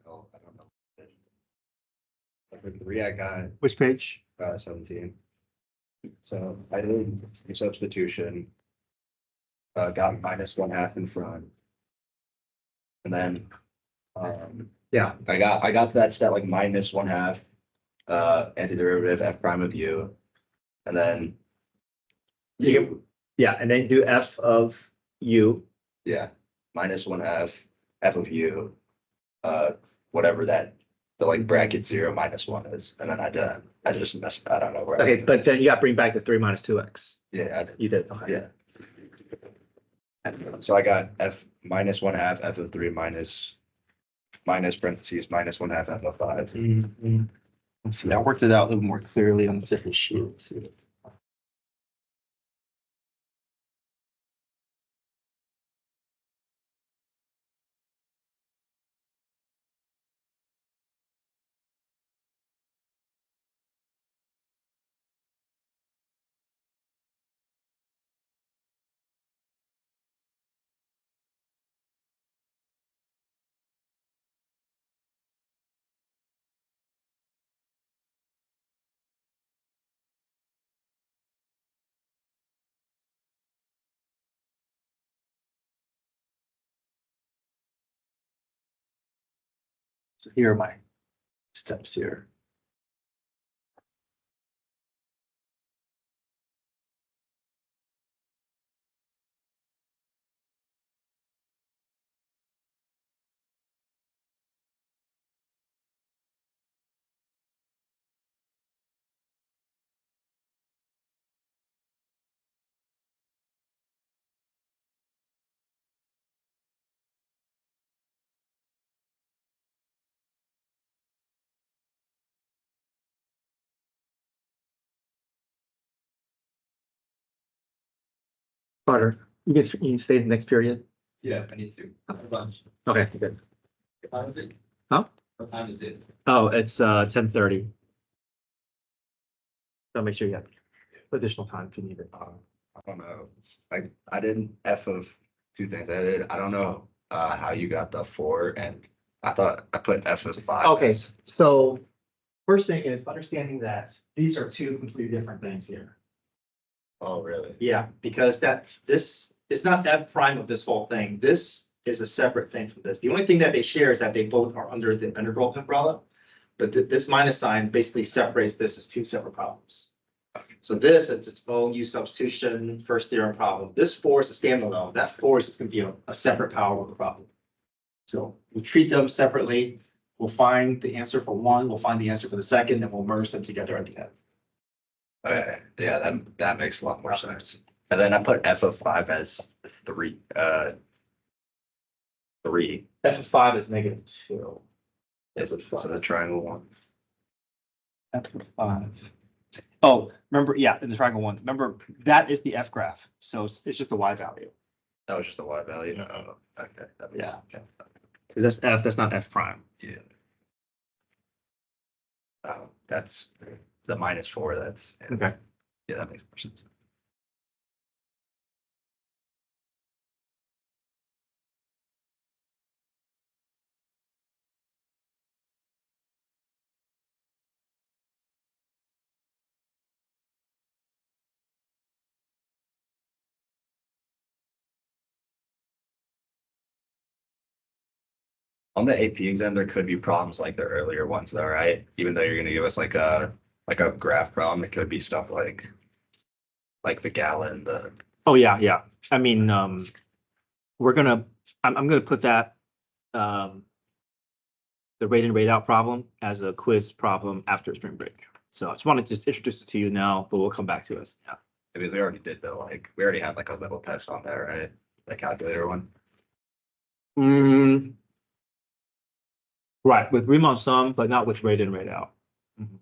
Oh, I don't know. For 3, I got Which page? 17. So I did a substitution. Got -1/2 in front. And then, Yeah. I got to that step like -1/2, antiderivative f prime of u. And then, Yeah, and then do f of u. yeah, -1/2 f of u, whatever that, the like bracket 0 -1 is. And then I just messed, I don't know where. Okay, but then you got to bring back the 3 minus 2x. Yeah, I did. You did, okay. Yeah. So I got f -1/2 f of 3 minus parentheses -1/2 f of 5. Let's see, I worked it out a little more clearly on the different sheet. Let's see. So here are my steps here. Carter, you can stay in the next period. Yeah, I need to. Okay, good. What time is it? Huh? What time is it? Oh, it's 10:30. So make sure you have additional time if you need it. I don't know. I did F of two things. I don't know how you got the 4, and I thought I put F of 5. Okay, so first thing is understanding that these are two completely different things here. Oh, really? Yeah, because this is not F prime of this whole thing. This is a separate thing from this. The only thing that they share is that they both are under the integral umbrella. But this minus sign basically separates this as two separate problems. So this is its own U substitution, first theorem problem. This 4 is a standalone. That 4 is just gonna be a separate power over problem. So we treat them separately. We'll find the answer for one, we'll find the answer for the second, and we'll merge them together at the end. Okay, yeah, that makes a lot more sense. And then I put F of 5 as 3. 3. F of 5 is -2. So the triangle one. F of 5. Oh, remember, yeah, in the triangle one, remember, that is the F graph, so it's just the Y value. That was just the Y value. Oh, okay. That makes Yeah. sense. Because that's F, that's not F prime. Yeah. That's the -4. That's Okay. Yeah, that makes more sense. On the AP exam, there could be problems like the earlier ones though, right? Even though you're gonna give us like a graph problem, it could be stuff like the gallon, the Oh, yeah, yeah. I mean, we're gonna, I'm gonna put that, the rate in, rate out problem as a quiz problem after spring break. So I just wanted to just introduce it to you now, but we'll come back to it. Yeah. because we already did though, like we already had like a little test on there, right? The calculator one. Mm, right, with Riemann sum, but not with rate in, rate out. Mhm.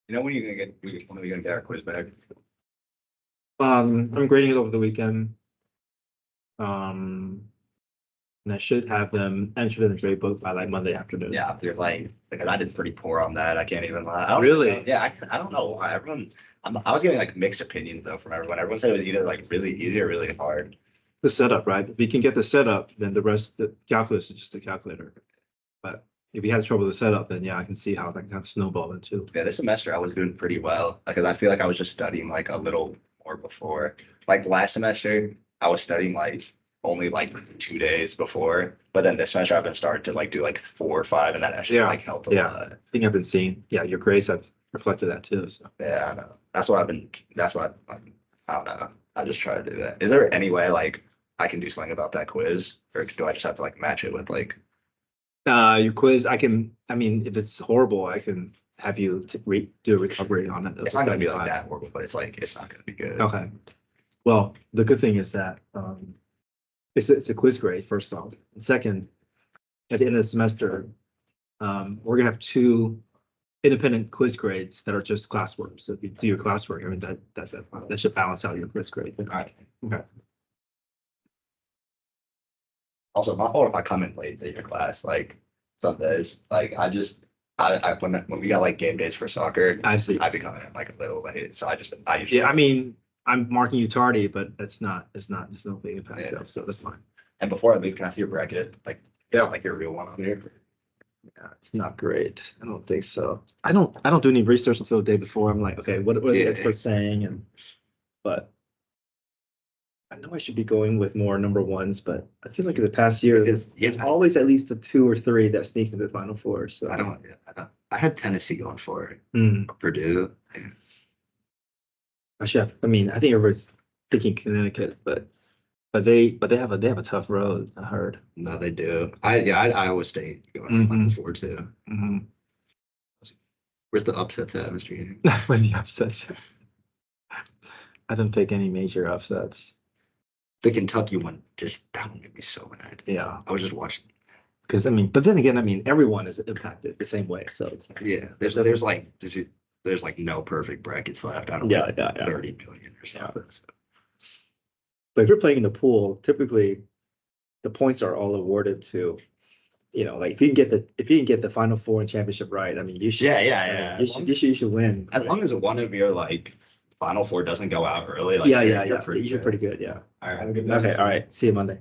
You know when are you gonna get when are we gonna get our quiz back? I'm grading it over the weekend. And I should have them entered in the grade book by like Monday afternoon. Yeah, because because I did pretty poor on that. I can't even lie. I don't Really? know. Yeah, I don't know why everyone. I was getting like mixed opinions though from everyone. Everyone said it was either like really easy or really hard. The setup, right? If you can get the setup, then the rest, the calculus is just a calculator. But if you had trouble with the setup, then yeah, I can see how that kind of snowballed into. Yeah, this semester I was doing pretty well because I feel like I was just studying like a little more before. Like last semester, I was studying like only like 2 days before, but then this semester I've been starting to like do like 4 or 5, and that actually Yeah, like helped a yeah. lot. I think I've been seeing, yeah, your grades have reflected that too, so. Yeah, I know. That's what I've been. That's what I don't know. I just try to do that. Is there any way like I can do something about that quiz, or do I just have to like match it with like? Your quiz, I mean, if it's horrible, I can have you do a recovery on it. It's not gonna be like that horrible, but it's not gonna be good. Okay. Well, the good thing is that, it's a quiz grade, first off. And second, at the end of the semester, we're gonna have two independent quiz grades that are just classwork. So if you do your classwork, I mean, that should balance out your quiz grade. Alright. Okay. Also, my fault if I come in late to your class, like some days, like when we got like game days for soccer, I see. I be coming in like a little late, so I usually. Yeah, I mean, I'm marking you tardy, but it's not, there's no big impact, Yeah. though, so that's fine. And before I leave, can I see your bracket? Like, yeah, like your real one on here. Yeah, it's not great. I don't think so. I don't do any research until the day before. I'm like, okay, what are the Yeah. experts saying? But I know I should be going with more number ones, but I feel like in the past year, there's always at least a 2 or 3 that sneaks into the final four, so. I had Tennessee going for it. Hmm. Purdue. I should have, I mean, I think everybody's thinking Connecticut, but they have a tough road, I heard. No, they do. Iowa State going for Final Four too. Mhm. Where's the upsets at, Mr. Ewing? When the upsets. I didn't pick any major upsets. The Kentucky one, just that one made me so mad. Yeah, I was just watching. because I mean, but then again, I mean, everyone is impacted the same way, so it's. Yeah, there's like no perfect brackets left. I don't Yeah, like yeah. 30 million or something. So. But if you're playing in the pool, typically the points are all awarded to, like if you can get the final four and championship right, I mean, you should. Yeah. You should win. As long as one of your like Final Four doesn't go out early, like Yeah. you're pretty You're good. pretty good, yeah. All right. Okay, all right. See you Monday.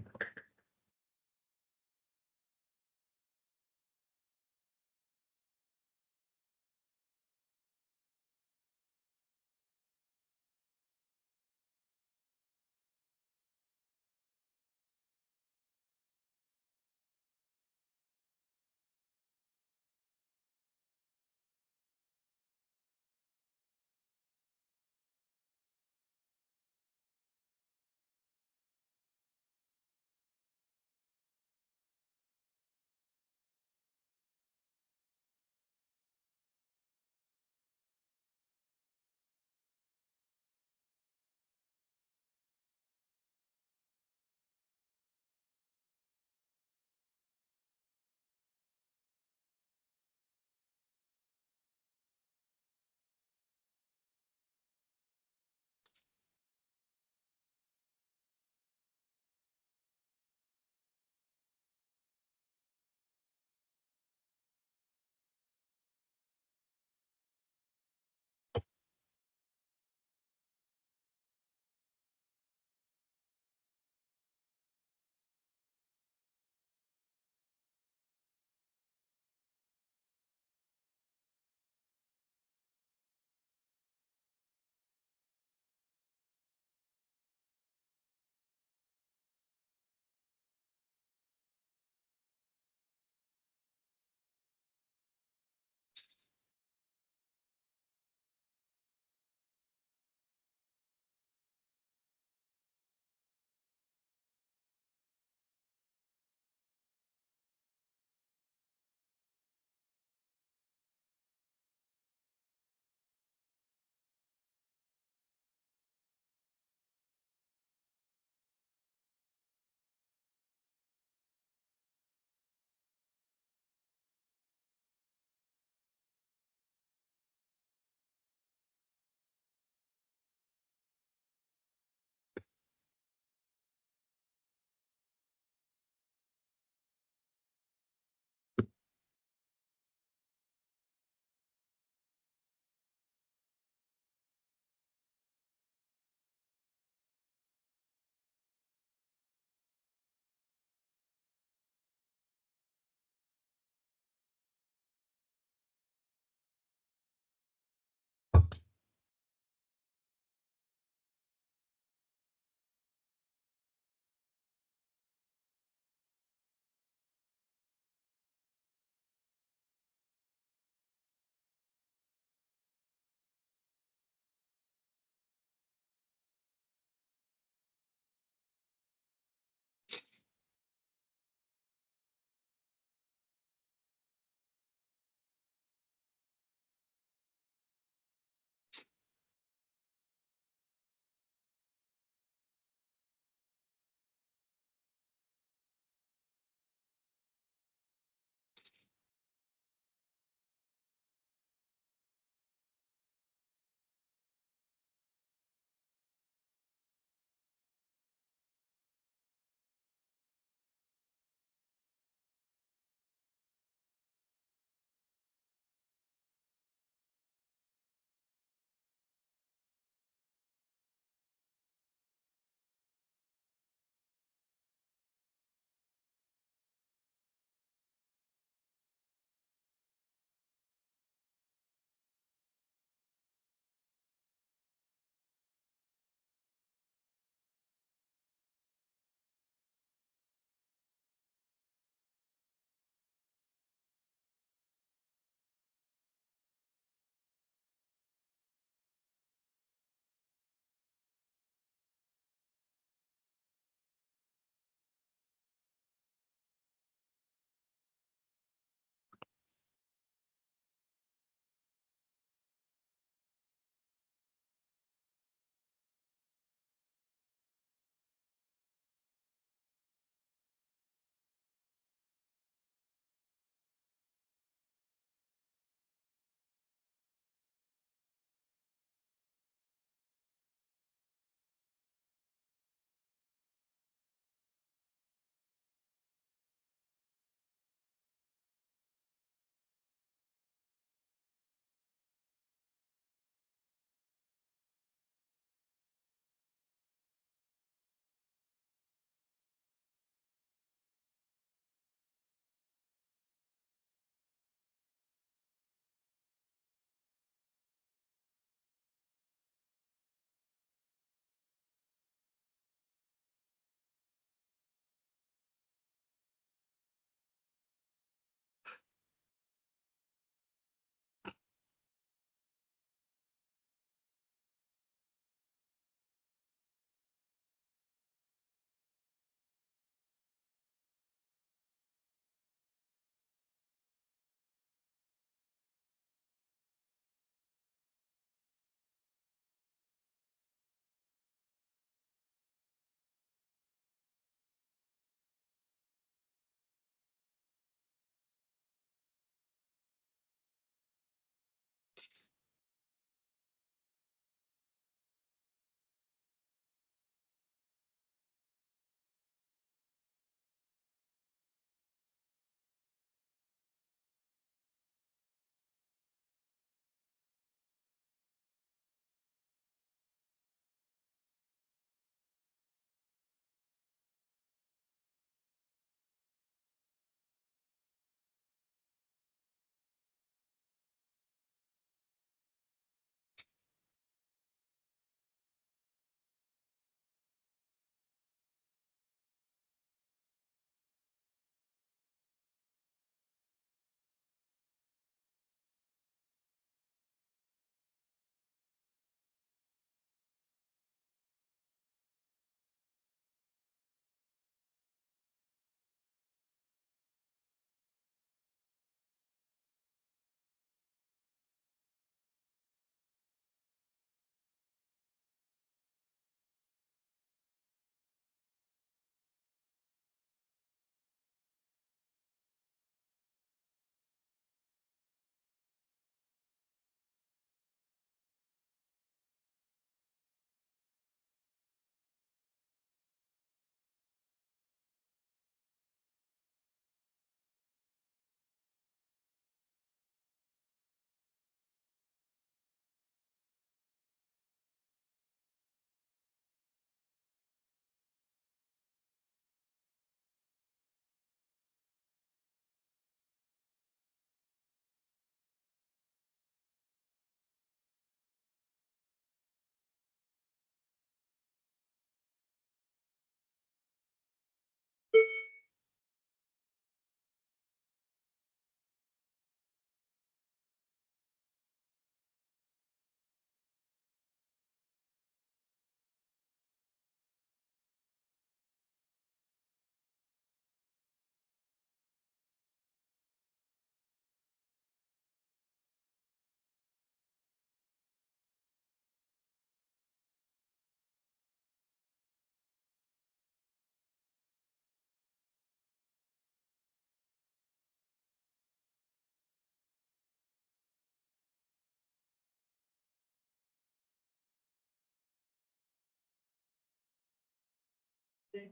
Hey,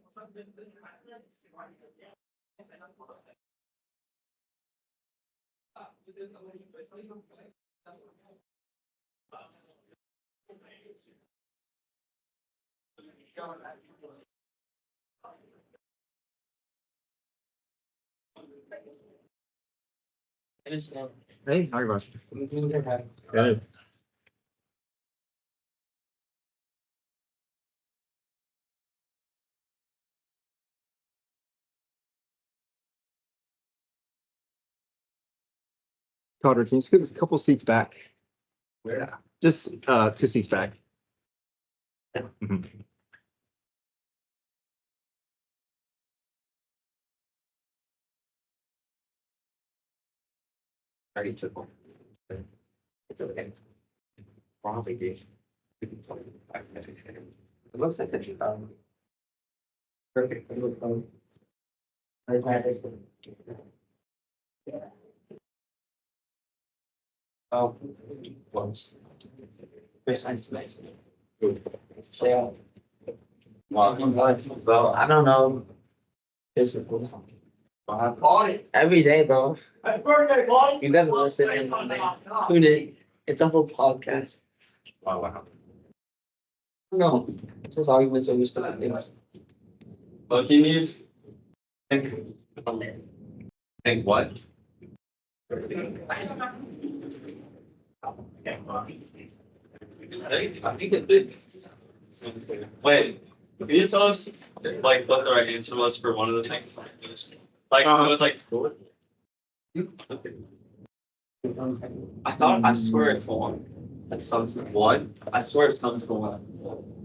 how are you? Good. Carter, can you scoot a couple seats back? Where? Just 2 seats back. Mhm. Already took one. It's okay. Probably did. It looks like that. Perfect. Oh, once. This is nice. Yeah. Well, I don't know. This is cool. Every day, bro. You gotta listen and tune in. It's a whole podcast. Wow. No, it's just arguments over stuff. Things. But you need. Think what? I think it did. Wait, can you tell us like what the right answer was for one of the things? Like it was like. I swear it's one. That sums to one. I swear it sums to one.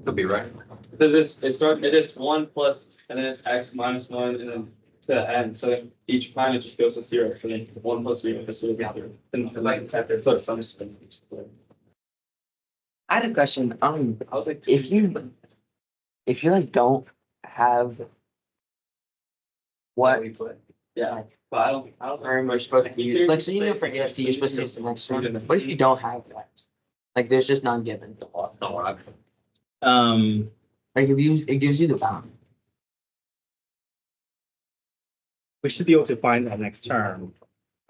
Could be right. Because it's one plus and then it's x minus one and then to the end. So then each time it just goes to zero. So then it's one plus zero is zero. And like that, so it sums to. I had a question. I was like, If you like don't have what we put. Yeah, but I don't very much supposed to use, like, so you know for EST you're supposed to use the next one. What if you don't have that? Like, there's just none given. Like, if you, it gives you the bound. We should be able to find that next term.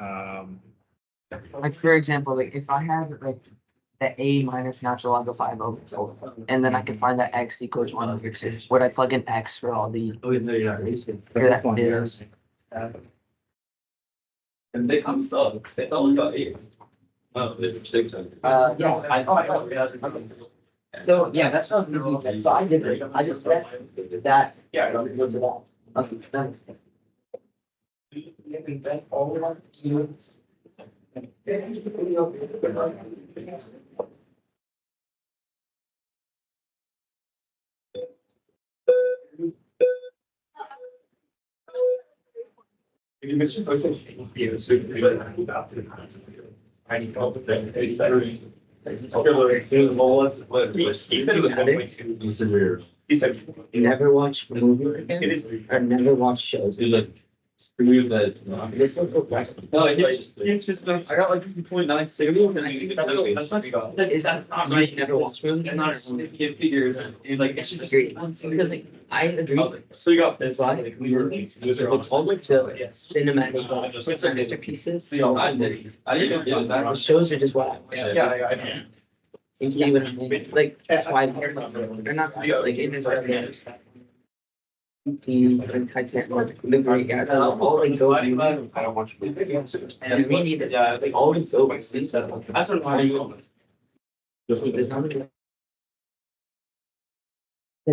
Like, for example, like if I have like the A minus natural log of 5/4, and then I can find that X equals 1/6, would I plug in X for all the? Oh, no, you're not racing. For that is. And they come sub, they only got 8. Oh, they're big time. Yeah. So, yeah, that's not, so I did it, I just read that. Yeah. Go to that. Okay, thanks. I need to help with that. It's better. He said it was 1.2. He said. Never watch movies again, It is. or never watch shows. Dude, like, screw that. No, it's just, I got like 0.96. And I think that's not. Is that not right? Never watch movies. And not kid figures and like, it should just. Agree. Because like, I agree. So you got. It's like, we were. It's all like the cinematic masterpieces. I didn't. The shows are just what. Yeah. You see what I mean? Like, that's why they're not like it's the Titanic, the Great Gatsby, all like go. I don't watch movies. And we need it. Yeah, I think always so by sleep. That's what I'm doing. There's not enough. So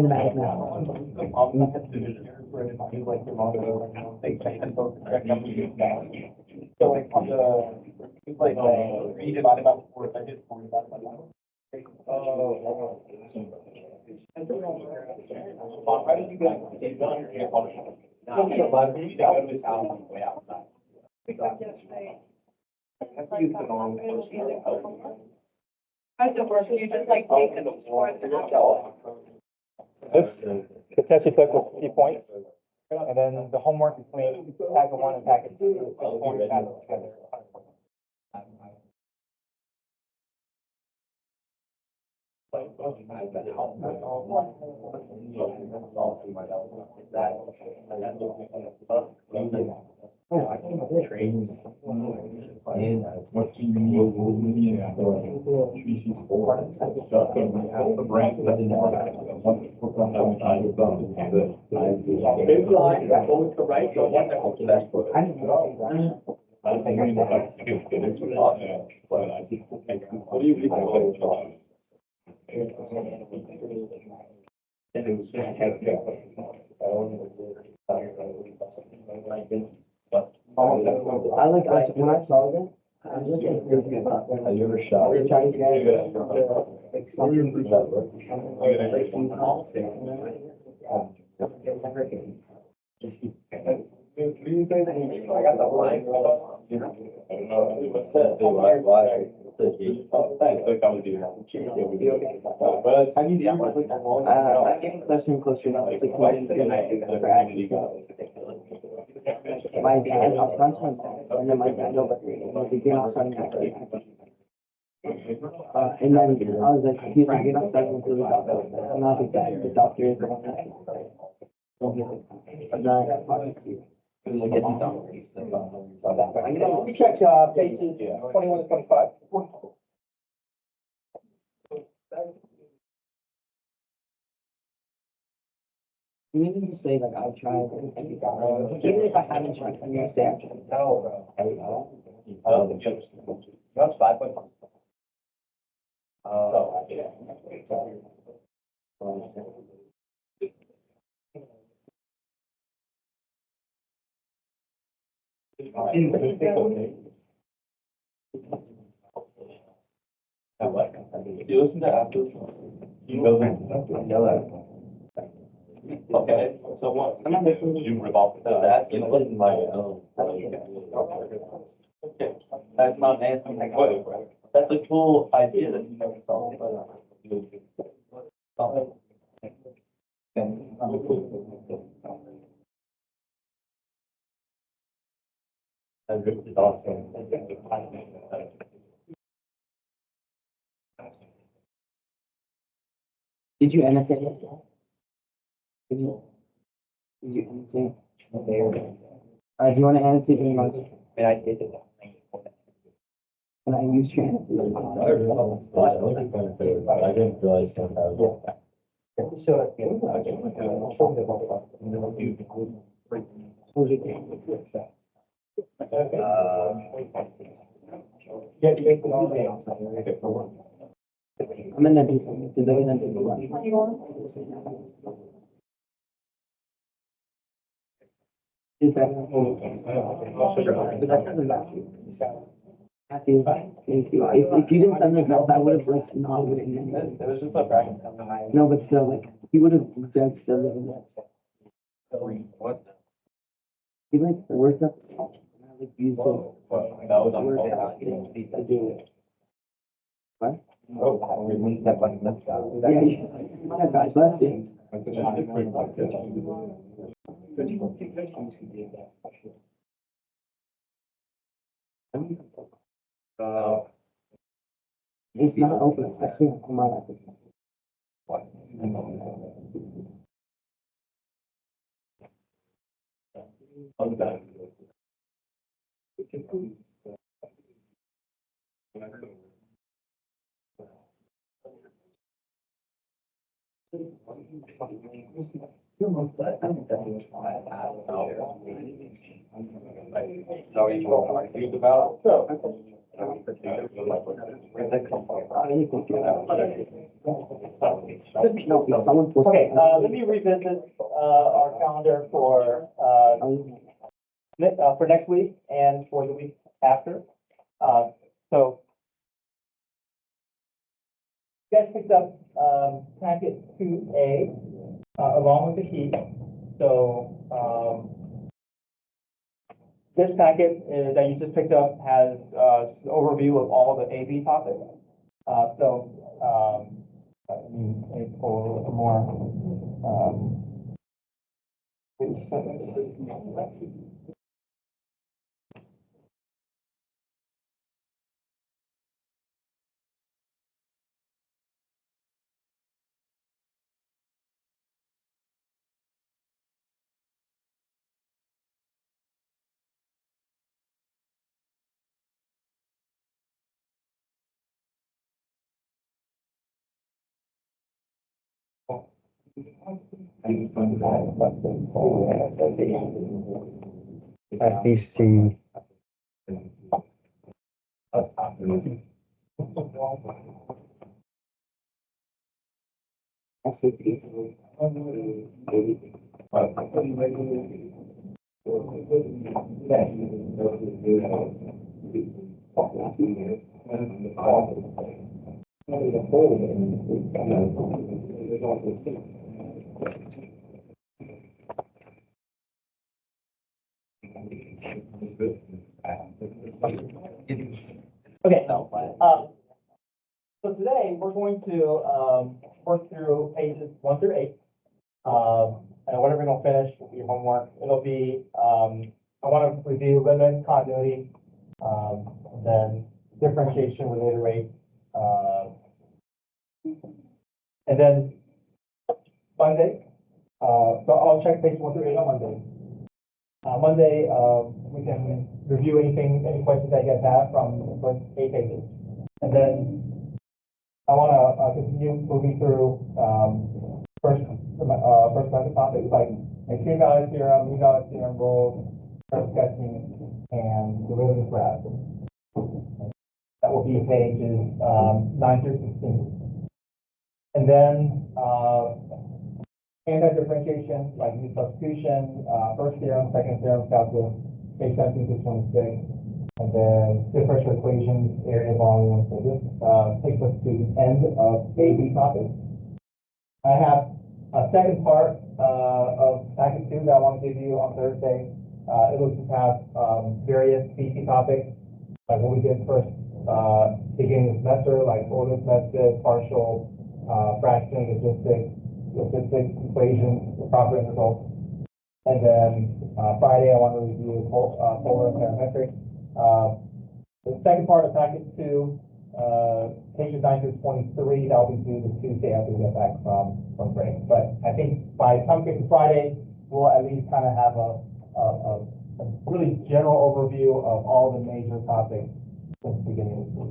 like on the, like, 3 divided by 4, if I did 4 divided by 1. Oh. Why did you guys get done? How's it work? You just like take the scores and have This could test you took was 50 points. And then the homework between packet 1 and packet 2 is 4 packets together. I like, when I saw it, I was looking at it. Have you ever shot? They're trying to get like I get closer and closer now. It's like my dad, I was talking to my dad, and then my dad, no, but he was like, you're not starting that. And then I was like, he's like, you're not starting until the doctor. I'm not like that, the doctor is the one that's. Don't get it. But now I got talking to you. We'll get the doctor. Let me check, pages 21 to 25. You need to just say like, I've tried, and you got it. Even if I haven't tried, I'm gonna say I've tried. That's 5 points. You listen to after. You go there. Okay, so what? You revolve that, you know, in my own. Okay, that's not an answer. That's a cool idea that you never thought about. Did you annotate it? Did you annotate? Do you want to annotate the remarks? And I did it. Can I use your annotation? I didn't realize. I'm gonna do something, because they're gonna do the one. Is that? But that doesn't matter. Matthew, thank you. If you didn't send those notes, I would have like not written anything. It was just a practice. No, but still, like, he would have judged the living that. What? He like worked up, and I like used his word to do it. What? Yeah, yeah, guys, bless you. It's not open, I swear, come on. So you will argue about. No, someone forced. Okay, let me revisit, our calendar for next week and for the week after. So you guys picked up, packet 2A, along with the key. So, this packet that you just picked up has, just an overview of all the AB topics. Let me pull a little more, FBC. Okay, so today we're going to, work through pages 1 through 8. And whatever we don't finish will be homework. It'll be, I want to review limit continuity, and then differentiation related rate. And then Monday, so I'll check page 1 through 8 on Monday. Monday, we can review anything, any questions that you guys have from the first 8 pages. And then I want to continue moving through first bunch of topics like extreme value theorem, mean value theorem, rules, curve sketching, and derivative graphs. That will be pages 9 through 16. And then anti-differentiation, like new substitution, first theorem, second theorem, calculus, page 17 to 26. And then differential equations, area volume. So this takes us to the end of AB topics. I have a second part of packet 2 that I want to give you on Thursday. It will just have various BC topics, like what we did first beginning of the semester, like ordinance method, partial, fractioning, statistics, equations, the proper intervals. And then Friday, I want to review polar and parametric. The second part of packet 2, pages 9 through 23, that will be due this Tuesday after we get back from break. But I think by the time we get to Friday, we'll at least kind of have a really general overview of all the major topics since the beginning of the school.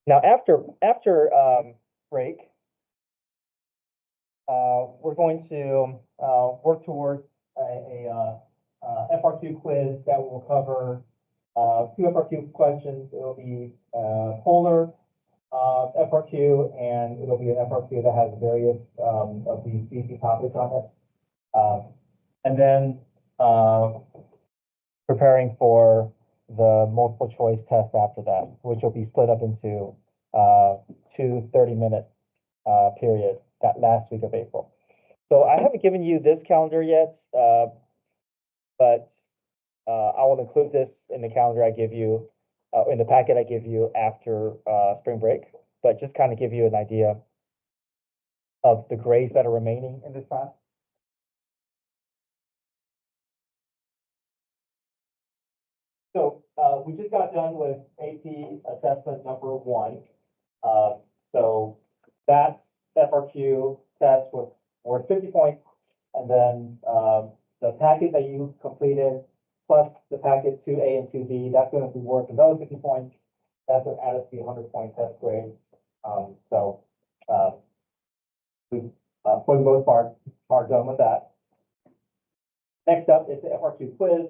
Now after break, we're going to work towards a FRQ quiz that will cover 2 FRQ questions. It'll be polar FRQ, and it'll be an FRQ that has various of these BC topics on it. And then preparing for the multiple choice tests after that, which will be split up into 2 30-minute period that last week of April. So I haven't given you this calendar yet, but I will include this in the calendar I give you, in the packet I give you after spring break, but just kind of give you an idea of the grades that are remaining in this class. So we just got done with AP assessment number 1. So that FRQ test was worth 50 points. And then the packet that you completed plus the packet 2A and 2B, that's going to be worth another 50 points. That's going to add up to the 100-point test grade. We, for the most part, are done with that. Next up is the FRQ quiz,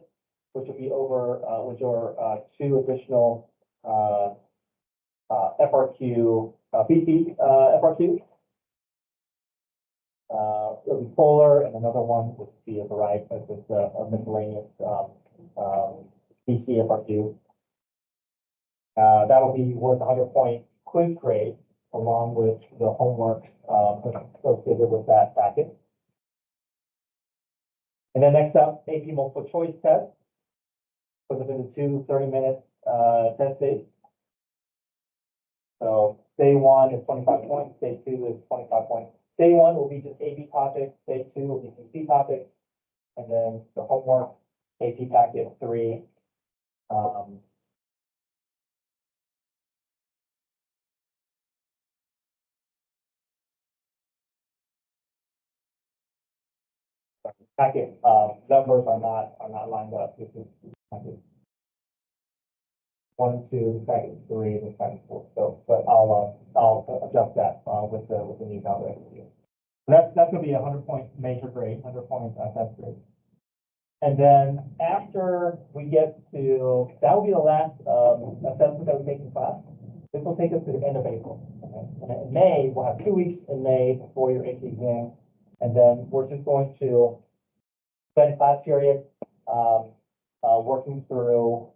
which will be over, which are 2 additional FRQ, BC FRQ. It'll be polar, and another one would be a variety of a miscellaneous BC FRQ. That will be worth 100-point quiz grade, along with the homework associated with that packet. And then next up, AP multiple choice test. So within the 2 30-minute test days. So day 1 is 25 points, day 2 is 25 points. Day 1 will be just AP topics, day 2 will be BC topics, and then the homework, AP packet 3. packet, numbers are not lined up. This is packet 1, 2, packet 3, and packet 4. So, but I'll adjust that, with the new calculator here. So that's gonna be a 100-point major grade, 100-point test grade. And then after we get to, that will be the last, assessment that we take in class. This will take us to the end of April. Okay? And in May, we'll have 2 weeks in May before your AP exam. And then we're just going to spend class period, working through,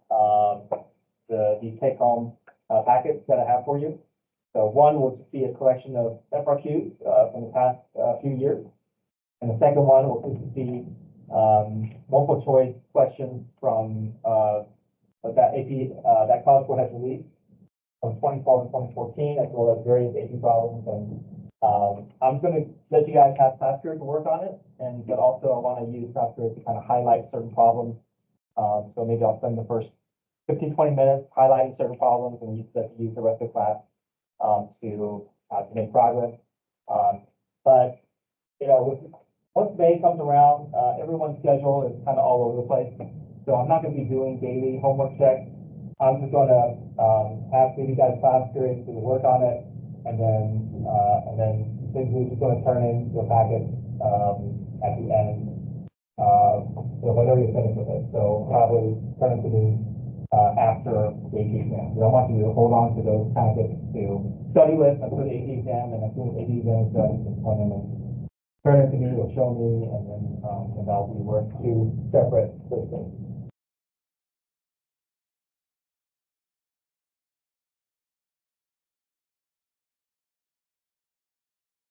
the take-home, packets that I have for you. So one will just be a collection of FRQs, from the past, few years. And the second one will just be, multiple choice questions from, that AP, that College Board has released from 2012 and 2014, as well as various AP problems. And I'm just going to let you guys have class period to work on it, but also I want to use class period to kind of highlight certain problems. So maybe I'll spend the first 15, 20 minutes highlighting certain problems and use the rest of the class to make progress. But you know, once May comes around, everyone's schedule is kind of all over the place. So I'm not going to be doing daily homework checks. I'm just going to ask you guys class period to work on it, and then we're just going to turn in your packet at the end. So whenever you finish with it, so probably turn it to me after the AP exam. We don't want you to hold on to those packets to study with until the AP exam, and as soon as the AP exam is done, you can come in and turn it to me or show me, and then that'll be worth 2 separate listings.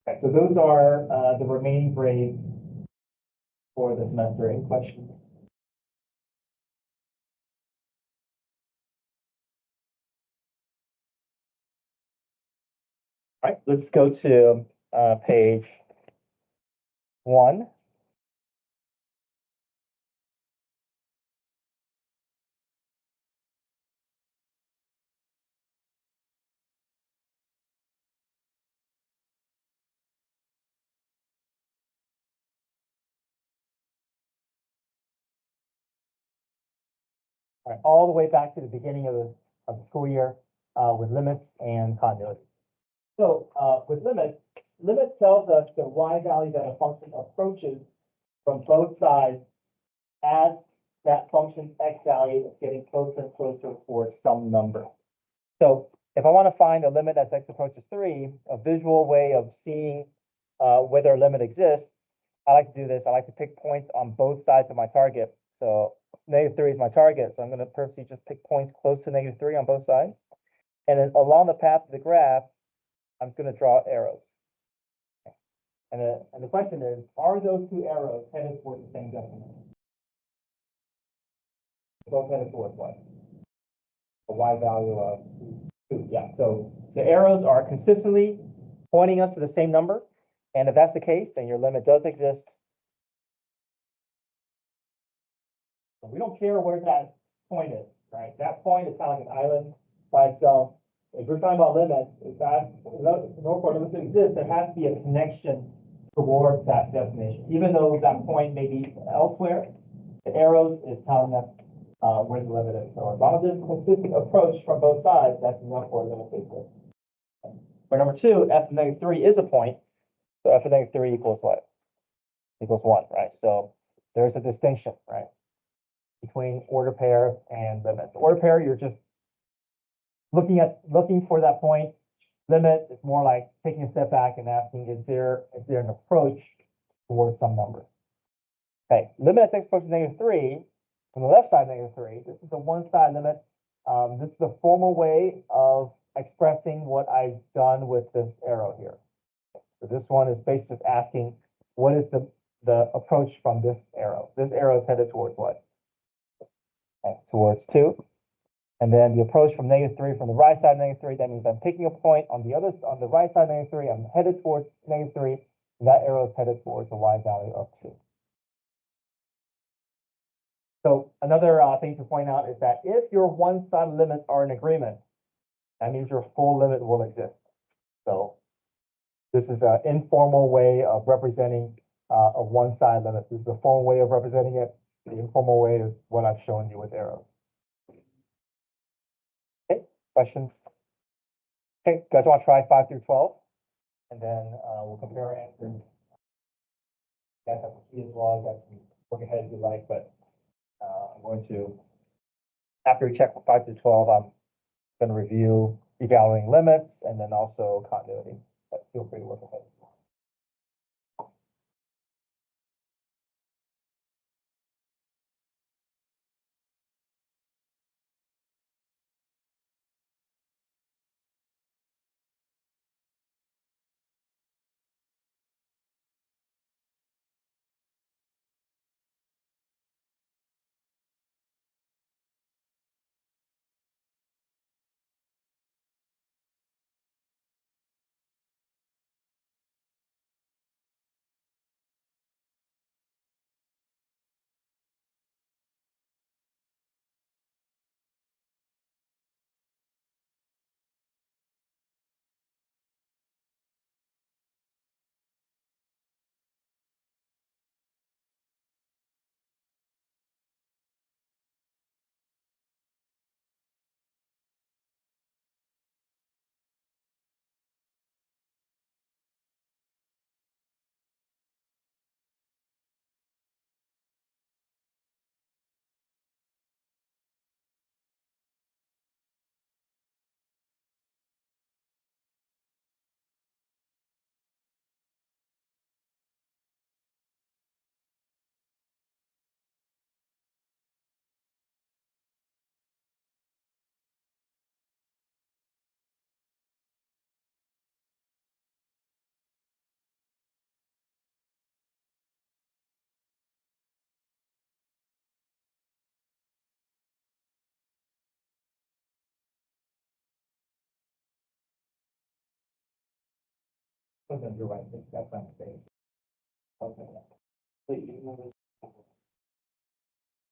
Okay, so those are the remaining grades for the semester. Any questions? All right, let's go to page 1. All right, all the way back to the beginning of the school year with limits and continuity. So with limits tells us the y value that a function approaches from both sides as that function's x value is getting closer and closer towards some number. So if I want to find a limit as x approaches 3, a visual way of seeing whether a limit exists, I like to do this. I like to pick points on both sides of my target. So -3 is my target. So I'm going to purposely just pick points close to -3 on both sides. And then along the path of the graph, I'm going to draw arrows. And the question is, are those 2 arrows headed towards the same destination? Both headed towards what? The y value of 2. Yeah, so the arrows are consistently pointing us to the same number. And if that's the case, then your limit does exist. So we don't care where that point is, right? That point is kind of like an island by itself. If we're talking about limits, if that, in order for limits to exist, there has to be a connection towards that destination. Even though that point may be elsewhere, the arrows is telling us where the limit is. So as long as there's a consistent approach from both sides, that's enough for a limit to exist. For number 2, f of -3 is a point. So f of -3 equals what? Equals 1, right? So there's a distinction, right, between order pair and limit. The order pair, you're just looking for that point. Limit is more like taking a step back and asking, is there an approach towards some number? Okay, limit at x approaches -3, on the left side -3, this is a one-side limit. This is the formal way of expressing what I've done with this arrow here. So this one is basically just asking, what is the approach from this arrow? This arrow is headed towards what? Okay, towards 2. And then the approach from -3 from the right side -3, that means I'm picking a point on the right side -3, I'm headed towards -3, and that arrow is headed towards the y value of 2. So another thing to point out is that if your one-side limits are in agreement, that means your full limit will exist. So this is an informal way of representing of one side limit. This is the formal way of representing it. The informal way is what I've shown you with arrows. Okay, questions? Okay, guys want to try 5 through 12? And then we'll compare our answers. You guys have a key as well. You guys can work ahead if you like, but I'm going to, after we check for 5 through 12, I'm going to review evaluating limits and then also continuity. But feel free to work ahead. You're right. That's my mistake. Okay.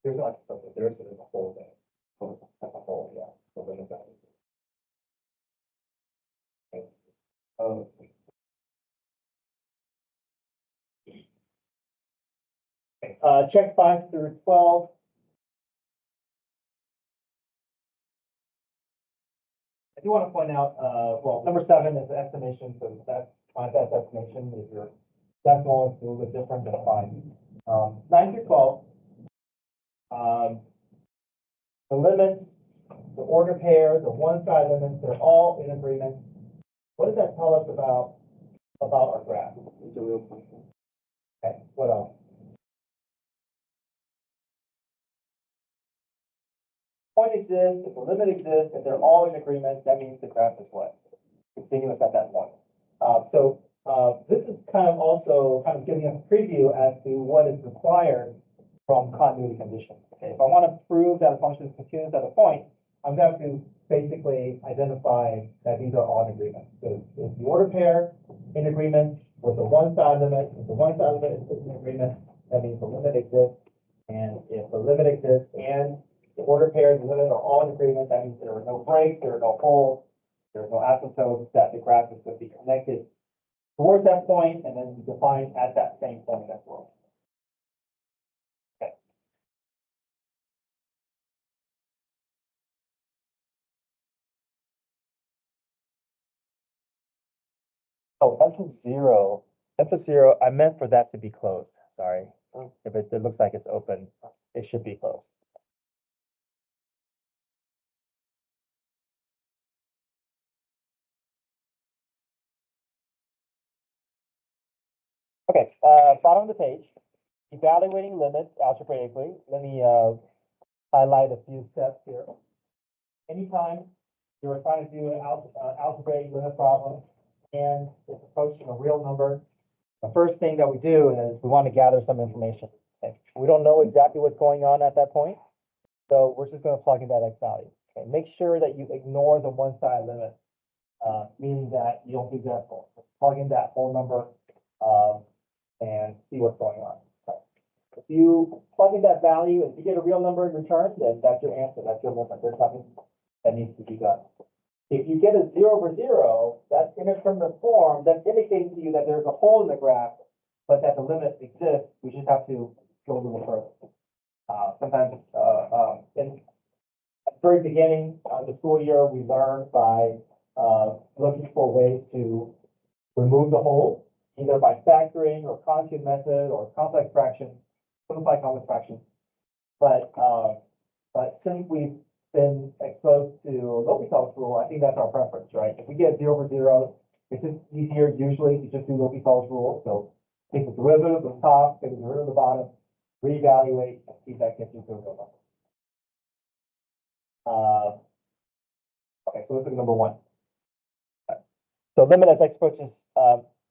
There's not, there's a whole thing. That's a whole, yeah. So then it's that. Okay. Oh. Okay. Check 5 through 12. I do want to point out, well, number 7 is the estimation, so that that estimation is your decimal is a little bit different than 5. 9 through 12. The limits, the order pair, the one-side limits, they're all in agreement. What does that tell us about our graph? It's a real question. Okay, what else? Point exists, if the limit exists, if they're all in agreement, that means the graph is what? Continuous at that point. This is kind of also kind of giving us a preview as to what is required from continuity conditions. Okay, if I want to prove that a function is continuous at a point, I'm going to basically identify that these are all in agreement. So if the order pair in agreement with the one-side limit, if the one-side limit is in agreement, that means the limit exists. And if the limit exists and the order pair and the limit are all in agreement, that means there are no breaks, there are no holes, there are no asymptotes, that the graph is going to be connected towards that point and then defined at that same point as well. Okay. Oh, F0, I meant for that to be closed, sorry. If it looks like it's open, it should be closed. Okay, bottom of the page, evaluating limits algebraically. Let me highlight a few steps here. Anytime you're trying to do an algebraic limit problem and it's approaching a real number, the first thing that we do is we want to gather some information. Okay? We don't know exactly what's going on at that point, so we're just going to plug in that x value. Okay? Make sure that you ignore the one-side limit, meaning that you don't do that whole. Plug in that whole number and see what's going on. Okay. If you plug in that value and you get a real number in return, then that's your answer. That's your limit. There's nothing that needs to be done. If you get a 0 over 0, that's indeterminate form, that's indicating to you that there's a hole in the graph but that the limit exists, we just have to go a little further. Sometimes, in at the very beginning of the school year, we learn by, looking for ways to remove the hole, either by factoring or conjugate method or complex fraction, simplified complex fraction. But since we've been exposed to L'Hopital's rule, I think that's our preference, right? If we get 0/0, it's just easier usually to just do L'Hopital's rule. So take the derivative of the top, take the derivative of the bottom, reevaluate, and see if that gets you to a real number. Okay, so let's look at number one. So limit as x approaches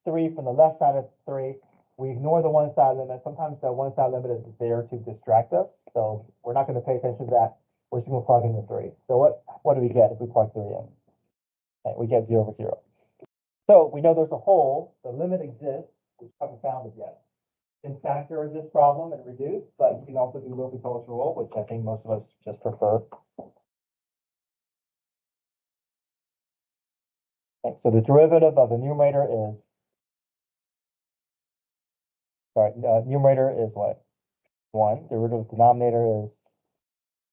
3 from the left side of 3. We ignore the one side limit. Sometimes the one side limit is there to distract us. So we're not going to pay attention to that. We're just going to plug in the 3. So what do we get if we plug 3 in? Okay, we get 0/0. So we know there's a hole. The limit exists. We just haven't found it yet. You can factor this problem and reduce, but you can also do L'Hopital's rule, which I think most of us just prefer. Okay, so the derivative of the numerator is, numerator is what? 1. Derivative of the denominator is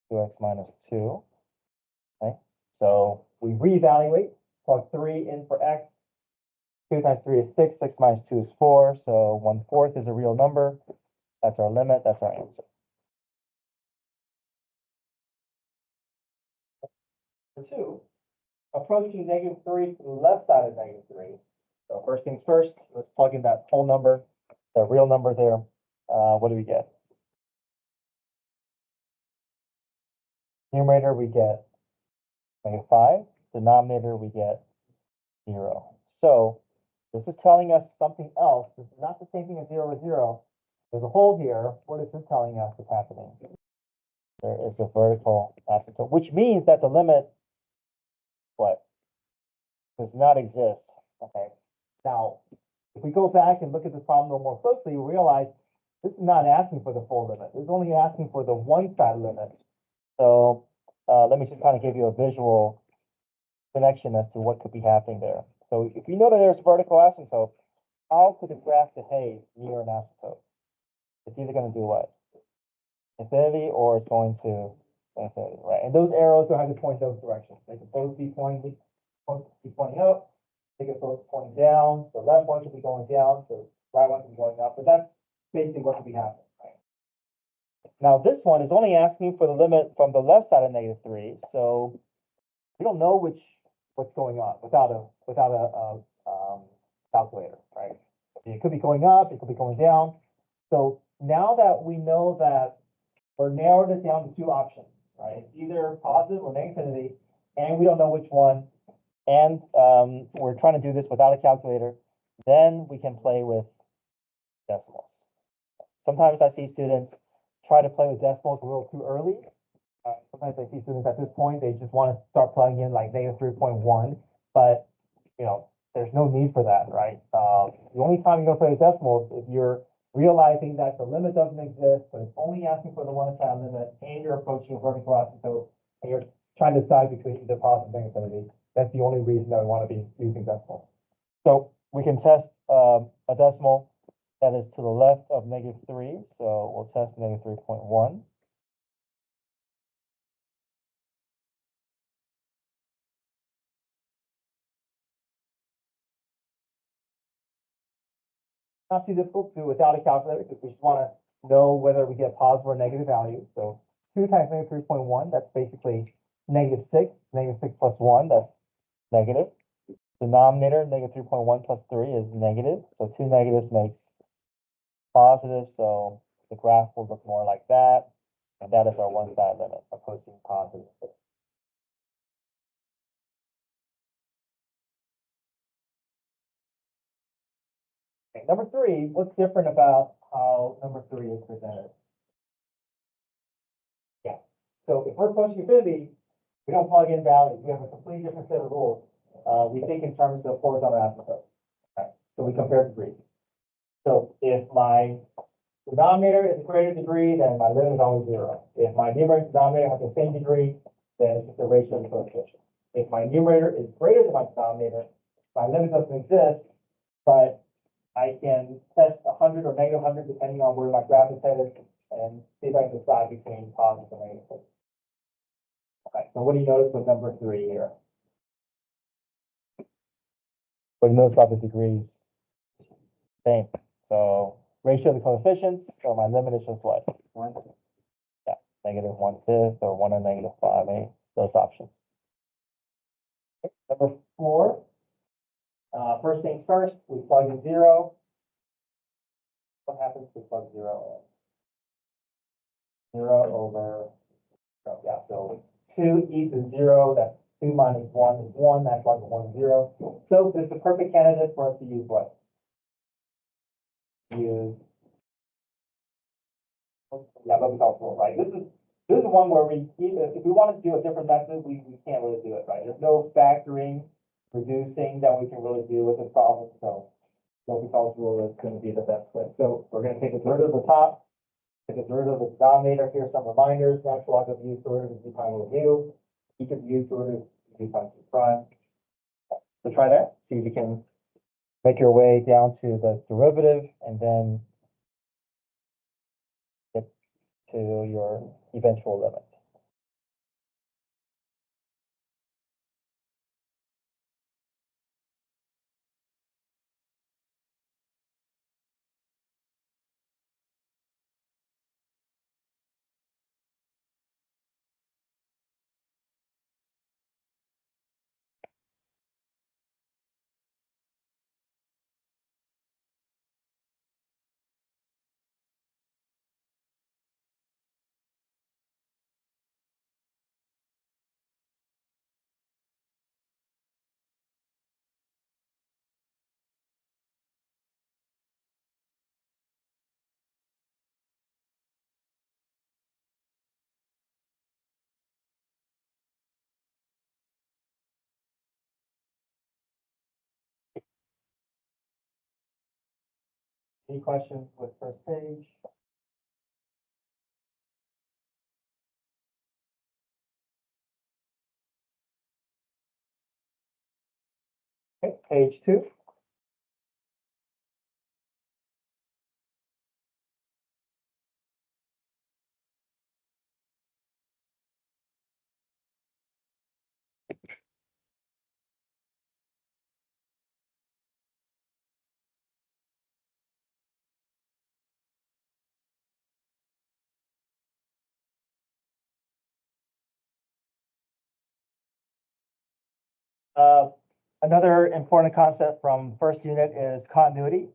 2x minus 2. Okay, so we reevaluate, plug 3 in for x. 2 times 3 is 6, 6 minus 2 is 4, so 1/4 is a real number. That's our limit, that's our answer. Number 2, approaching -3 to the left side of -3. So first things first, let's plug in that whole number, the real number there. What do we get? Numerator, we get -5. Denominator, we get 0. So this is telling us something else. This is not the same thing as 0/0. There's a hole here. What is this telling us is happening? There is a vertical asymptote, which means that the limit, what? Does not exist. Okay. Now, if we go back and look at this problem a little more closely, we realize this is not asking for the full limit. It's only asking for the one side limit. So let me just kind of give you a visual connection as to what could be happening there. So if you know that there's a vertical asymptote, how could the graph behave near an asymptote? It's either going to do what? Infinity, or it's going to infinity, right? And those arrows don't have to point those directions. They can both be pointing up. They can both point down. The left one could be going down. The right one could be going up. But that's basically what could be happening, right? Now this one is only asking for the limit from the left side of -3. So we don't know what's going on without a calculator, right? It could be going up, it could be going down. So now that we know that we're narrowed it down to two options, right? Either positive or negative infinity, and we don't know which one, and we're trying to do this without a calculator, then we can play with decimals. Sometimes I see students try to play with decimals a little too early. Sometimes I see students at this point, they just want to start plugging in like -3.1, but there's no need for that, right? The only time you're going to play with decimals is if you're realizing that the limit doesn't exist, but it's only asking for the one side limit, and you're approaching a vertical asymptote, and you're trying to decide between either positive and infinity. That's the only reason that we want to be using decimals. So we can test a decimal that is to the left of -3. So we'll test -3.1. Not too difficult to do without a calculator, because we just want to know whether we get positive or negative values. So 2 times -3.1, that's basically -6. -6 plus 1, that's negative. Denominator, -3.1 plus 3 is negative. So two negatives makes positive. So the graph will look more like that. And that is our one side limit approaching positive. Okay, number 3, what's different about how number 3 is presented? Yeah, so if we're approaching infinity, we don't plug in values. We have a completely different set of rules. We think in terms of horizontal asymptote. Okay, so we compare degrees. So if my denominator is a greater degree, then my limit is always 0. If my numerator and denominator have the same degree, then it's just the ratio of the coefficients. If my numerator is greater than my denominator, my limit doesn't exist, but I can test 100 or negative 100 depending on where my graph is headed and see if I can decide between positive and negative. Okay, so what do you notice with number 3 here? What do you notice about the degrees? Same. So ratio of the coefficients, so my limit is just what? 1? Yeah, negative 1/5 or 1 and negative 5, those options. Okay, number 4. First things first, we plug in 0. What happens if we plug 0 in? 0 over, oh, yeah, so 2 e to 0, that's 2 minus 1 is 1, that's like 1, 0. So this is a perfect candidate for us to use what? Use, yeah, let me call it, right? This is one where we, if we want to do a different method, we can't really do it, right? There's no factoring, reducing that we can really do with this problem, so L'Hopital's rule is going to be the best fit. So we're going to take the derivative of the top, take the derivative of the denominator. Here's some reminders. Natural log of u derivative of u times over u. Each of u derivative of u times u prime. So try that. See if you can make your way down to the derivative and then get to your eventual limit. Any questions with first page? Okay, page 2. Another important concept from first unit is continuity.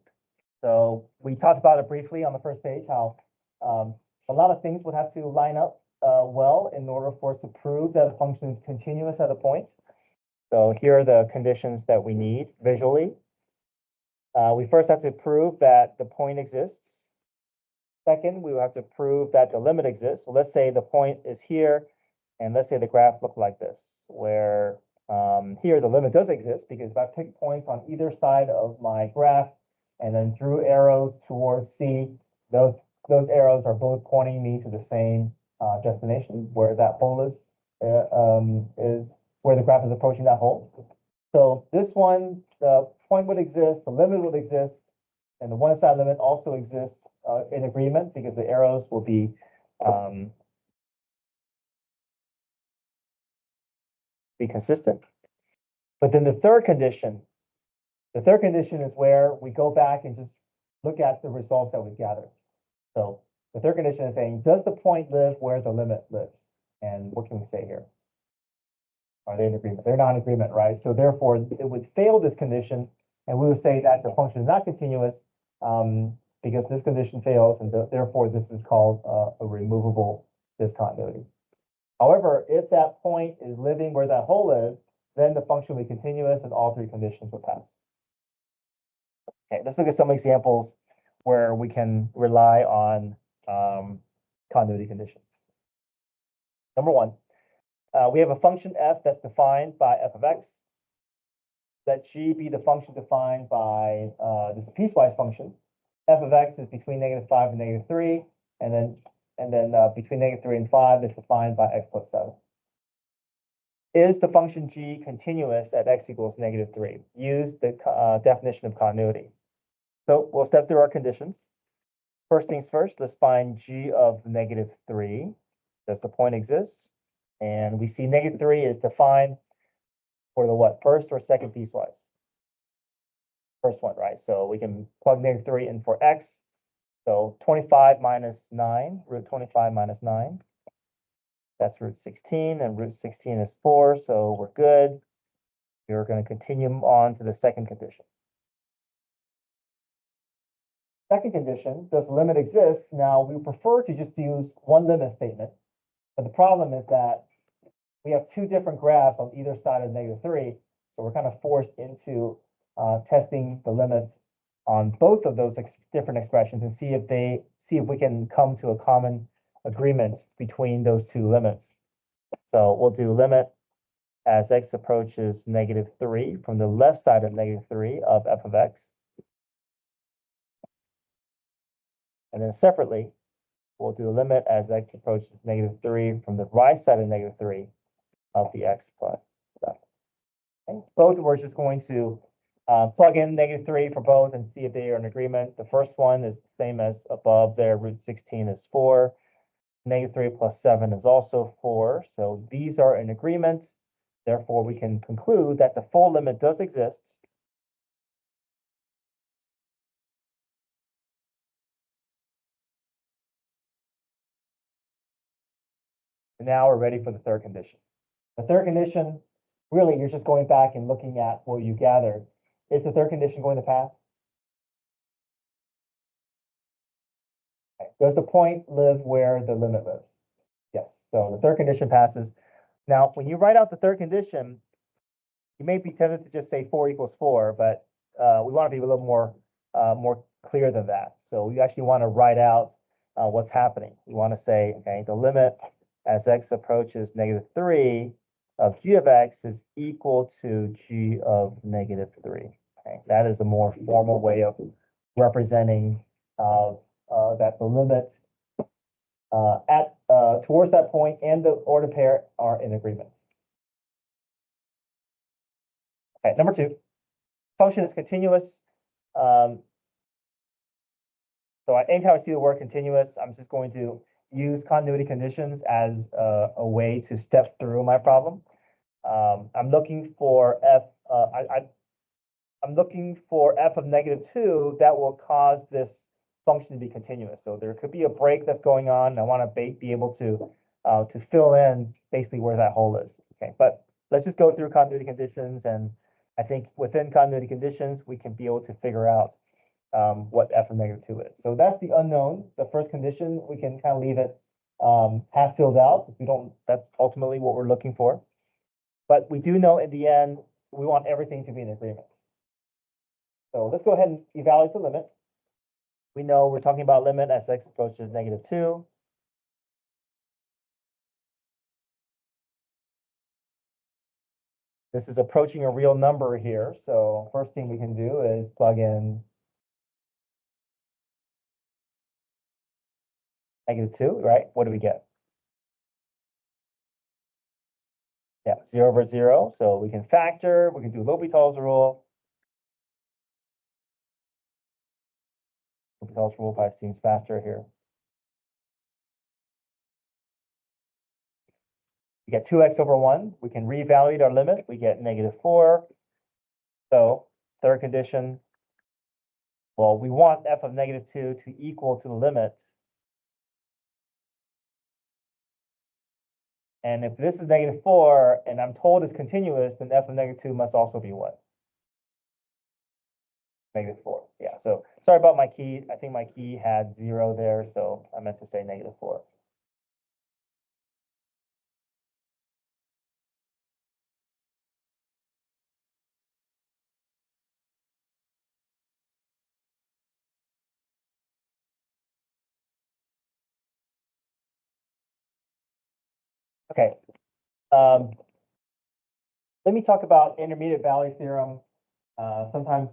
So we talked about it briefly on the first page, how a lot of things would have to line up well in order for us to prove that a function is continuous at a point. So here are the conditions that we need visually. We first have to prove that the point exists. Second, we will have to prove that the limit exists. So let's say the point is here, and let's say the graph looked like this, where here the limit does exist, because if I pick points on either side of my graph and then drew arrows towards C, those arrows are both pointing me to the same destination, where that hole is where the graph is approaching that hole. So this one, the point would exist, the limit would exist, and the one-side limit also exists in agreement, because the arrows will be consistent. But then the third condition is where we go back and just look at the results that we've gathered. So the third condition is saying, does the point live where the limit lives? And what can we say here? Are they in agreement? They're not in agreement, right? So therefore, it would fail this condition, and we would say that the function is not continuous because this condition fails, and therefore this is called a removable discontinuity. However, if that point is living where that hole is, then the function will be continuous and all three conditions will pass. Okay, let's look at some examples where we can rely on continuity conditions. Number 1, we have a function f that's defined by f of x. Let g be the function defined by this piecewise function. F of x is between -5 and -3, and then between -3 and 5 is defined by x plus 7. Is the function g continuous at x equals -3? Use the definition of continuity. So we'll step through our conditions. First things first, let's find g of -3. Does the point exist? And we see -3 is defined for the what, first or second piecewise? First one, right? So we can plug -3 in for x. So 25 minus 9, root 25 minus 9. That's root 16, and root 16 is 4, so we're good. We're going to continue on to the second condition. Second condition, does the limit exist? Now, we prefer to just use one limit statement, but the problem is that we have two different graphs on either side of -3, so we're kind of forced into testing the limits on both of those different expressions and see if we can come to a common agreement between those two limits. So we'll do limit as x approaches -3 from the left side of -3 of f of x. And then separately, we'll do limit as x approaches -3 from the right side of -3 of the x plus stuff. Okay. Both we're just going to plug in -3 for both and see if they are in agreement. The first one is the same as above there, root 16 is 4. -3 plus 7 is also 4. So these are in agreement. Therefore, we can conclude that the full limit does exist. And now we're ready for the third condition. The third condition, really, you're just going back and looking at what you gathered. Is the third condition going to pass? Okay. Does the point live where the limit lives? Yes. So the third condition passes. Now, when you write out the third condition, you may be tempted to just say 4 equals 4, but we want to be a little more clear than that. So you actually want to write out what's happening. You want to say, okay, the limit as x approaches -3 of g of x is equal to g of -3. Okay, that is a more formal way of representing that the limit towards that point and the ordered pair are in agreement. Okay, number 2, function is continuous. So anytime I see the word continuous, I'm just going to use continuity conditions as a way to step through my problem. I'm looking for I'm looking for f of -2 that will cause this function to be continuous. So there could be a break that's going on, and I want to be able to fill in basically where that hole is. Okay, but let's just go through continuity conditions, and I think within continuity conditions, we can be able to figure out what f of -2 is. So that's the unknown. The first condition, we can kind of leave it half filled out. If we don't, that's ultimately what we're looking for. But we do know in the end, we want everything to be in agreement. So let's go ahead and evaluate the limit. We know we're talking about limit as x approaches -2. This is approaching a real number here. So first thing we can do is plug in -2, right? What do we get? Yeah, 0 over 0. So we can factor, we can do L'Hopital's rule. L'Hopital's rule probably seems faster here. We get 2x over 1. We can reevaluate our limit. We get -4. So third condition, well, we want f of -2 to equal to the limit. And if this is -4 and I'm told it's continuous, then f of -2 must also be what? -4. Yeah, so sorry about my key. I think my key had 0 there, so I meant to say -4. Okay. Let me talk about intermediate value theorem. Sometimes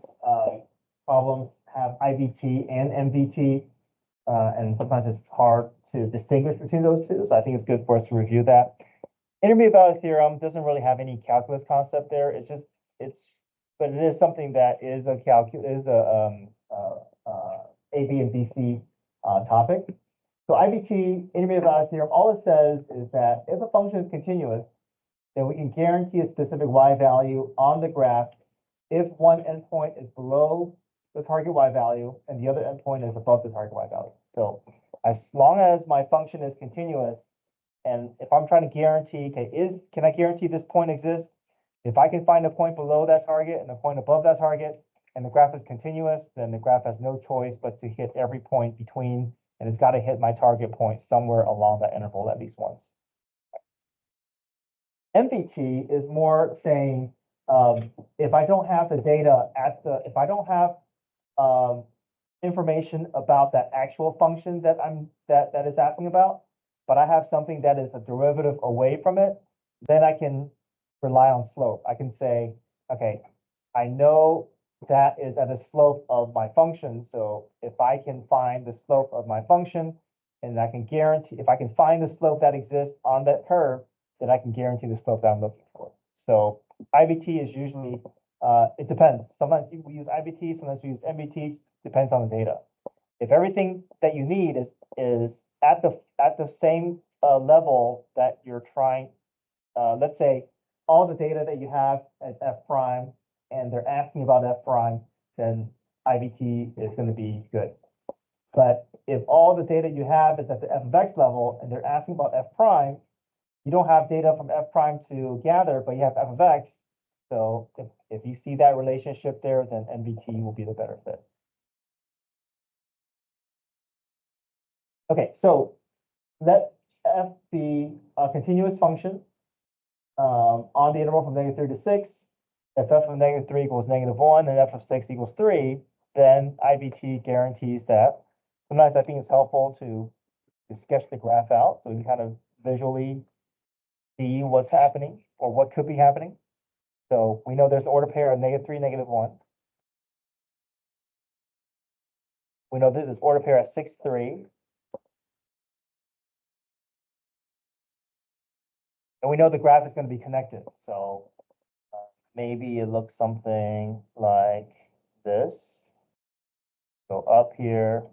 problems have IVT and MVT, and sometimes it's hard to distinguish between those two. So I think it's good for us to review that. Intermediate value theorem doesn't really have any calculus concept there. But it is something that is a A, B, and B, C topic. So IBT, intermediate value theorem, all it says is that if a function is continuous, then we can guarantee a specific y value on the graph if one endpoint is below the target y value and the other endpoint is above the target y value. So as long as my function is continuous, and if I'm trying to guarantee, okay, can I guarantee this point exists? If I can find a point below that target and a point above that target, and the graph is continuous, then the graph has no choice but to hit every point between, and it's got to hit my target point somewhere along that interval at least once. MVT is more saying, if I don't have the data if I don't have information about that actual function that that is asking about, but I have something that is a derivative away from it, then I can rely on slope. I can say, okay, I know that is at the slope of my function. So if I can find the slope of my function, and I can guarantee, if I can find the slope that exists on that curve, then I can guarantee the slope that I'm looking for. So IVT is usually, it depends. Sometimes we use IVT, sometimes we use MVT, depends on the data. If everything that you need is at the same level that you're trying, let's say all the data that you have as F prime, and they're asking about F prime, then IVT is going to be good. But if all the data you have is at the f of x level and they're asking about F prime, you don't have data from F prime to gather, but you have F of x. So if you see that relationship there, then MVT will be the better fit. Okay, so let F be a continuous function on the interval from -3 to 6. If f of -3 equals -1 and f of 6 equals 3, then IVT guarantees that. Sometimes I think it's helpful to sketch the graph out so you can kind of visually see what's happening or what could be happening. So we know there's an order pair of -3, -1. We know that there's order pair of 6, 3. And we know the graph is going to be connected. So maybe it looks something like this. Go up here,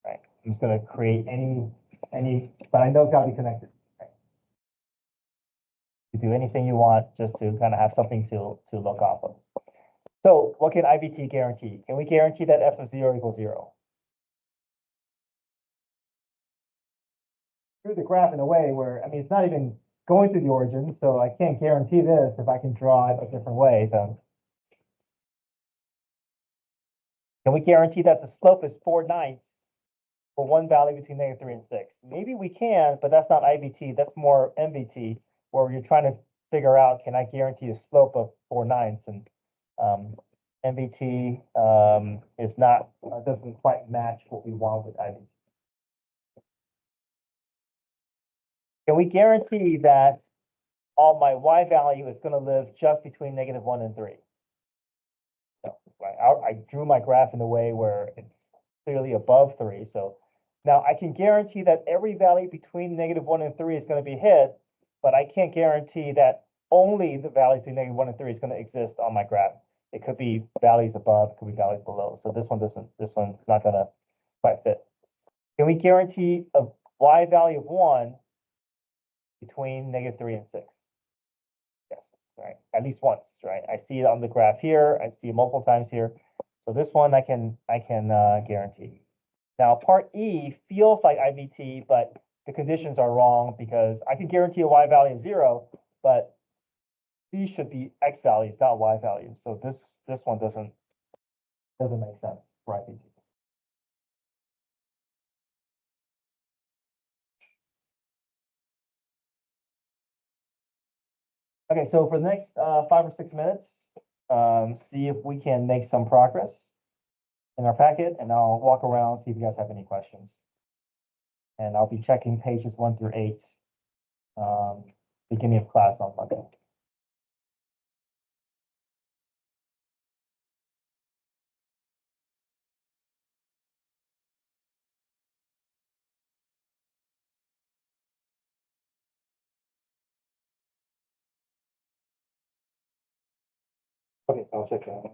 right? I'm just going to create any, but I know it's got to be connected. Right? You do anything you want just to kind of have something to look off of. So what can IVT guarantee? Can we guarantee that f of 0 equals 0? Through the graph in a way where, I mean, it's not even going through the origin, so I can't guarantee this. If I can draw it a different way, then can we guarantee that the slope is 4/9 for one value between -3 and 6? Maybe we can, but that's not IVT. That's more MVT, where you're trying to figure out, can I guarantee a slope of 4/9? And MVT is not, doesn't quite match what we want with IVT. Can we guarantee that all my y value is going to live just between -1 and 3? No, right? I drew my graph in a way where it's clearly above 3. So now I can guarantee that every value between -1 and 3 is going to be hit, but I can't guarantee that only the value between -1 and 3 is going to exist on my graph. It could be values above, it could be values below. So this one's not going to quite fit. Can we guarantee a y value of 1 between -3 and 6? Yes, right, at least once, right? I see it on the graph here, I see it multiple times here. So this one I can guarantee. Now part E feels like IVT, but the conditions are wrong because I can guarantee a y value of 0, but C should be x values, not y values. So this one doesn't make sense for IVT. Okay, so for the next 5 or 6 minutes, see if we can make some progress in our packet, and I'll walk around, see if you guys have any questions. And I'll be checking pages 1 through 8, beginning of class on Monday. Okay, I'll check that.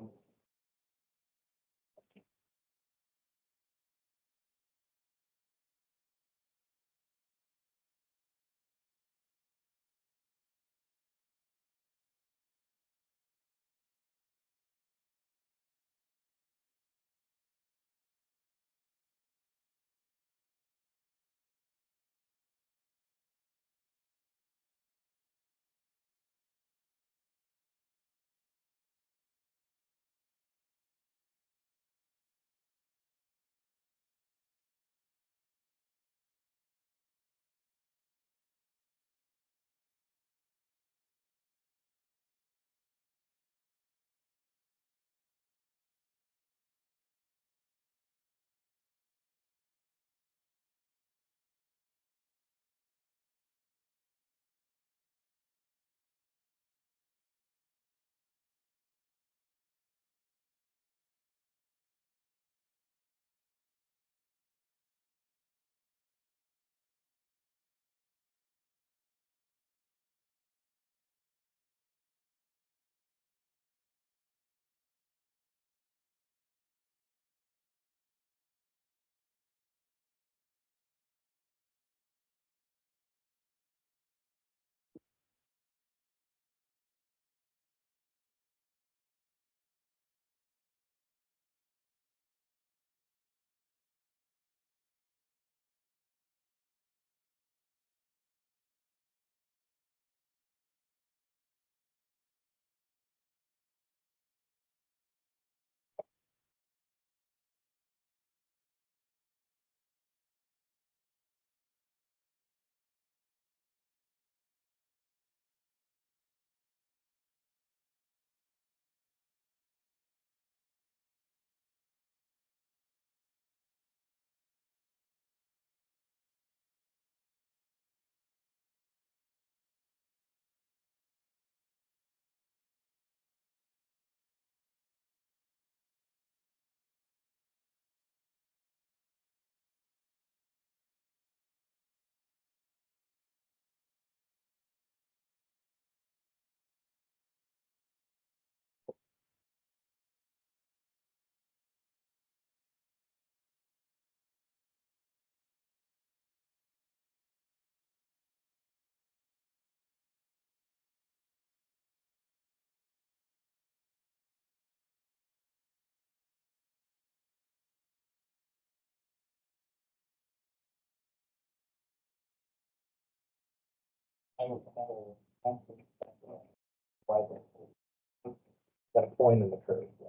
Got a point in the curve, yeah.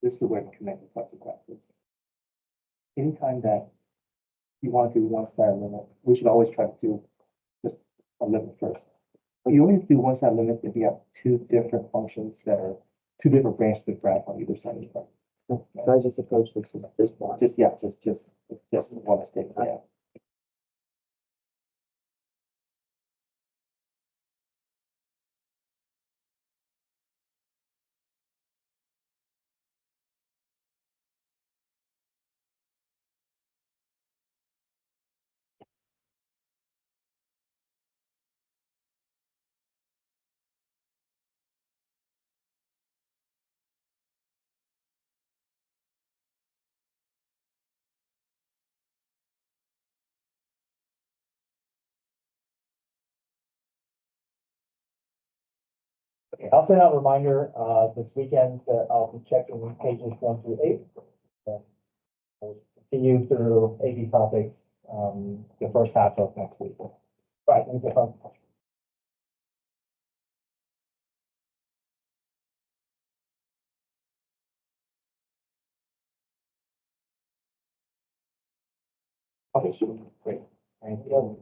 This is the way to connect the consequences. Anytime that you want to do one side limit, we should always try to do just a limit first. But you only do one side limit if you have two different functions that are two different branches of graph on either side of the graph. So I just approach this as just one. Just, yeah, just one statement, yeah. Okay, I'll send out a reminder, this weekend that I'll be checking pages 1 through 8. We'll continue through AP topics, the first half of next week. All right, thank you. Okay, sure, great. Thank you.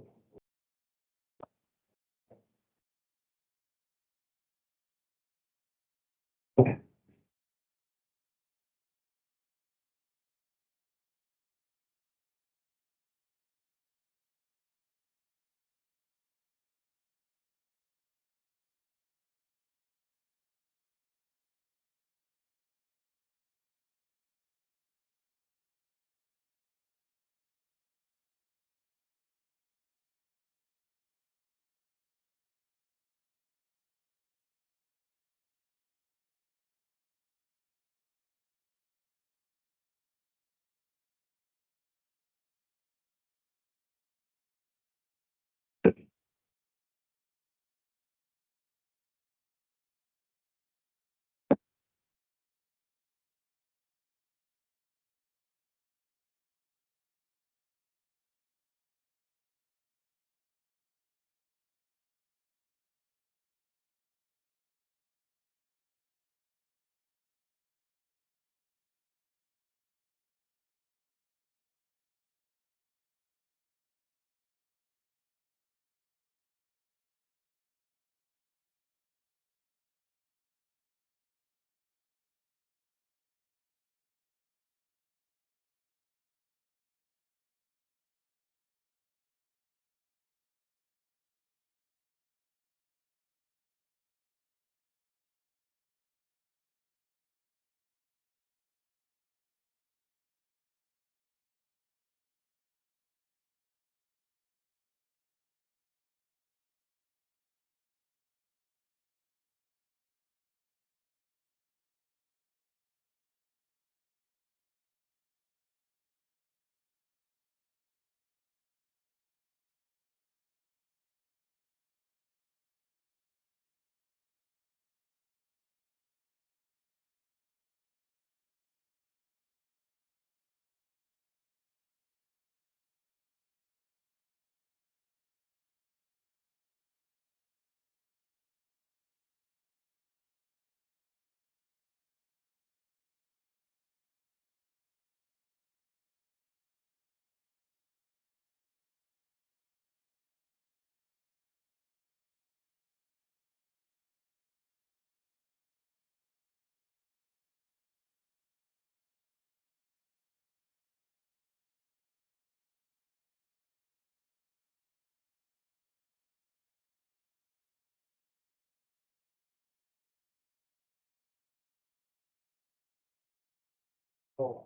Oh,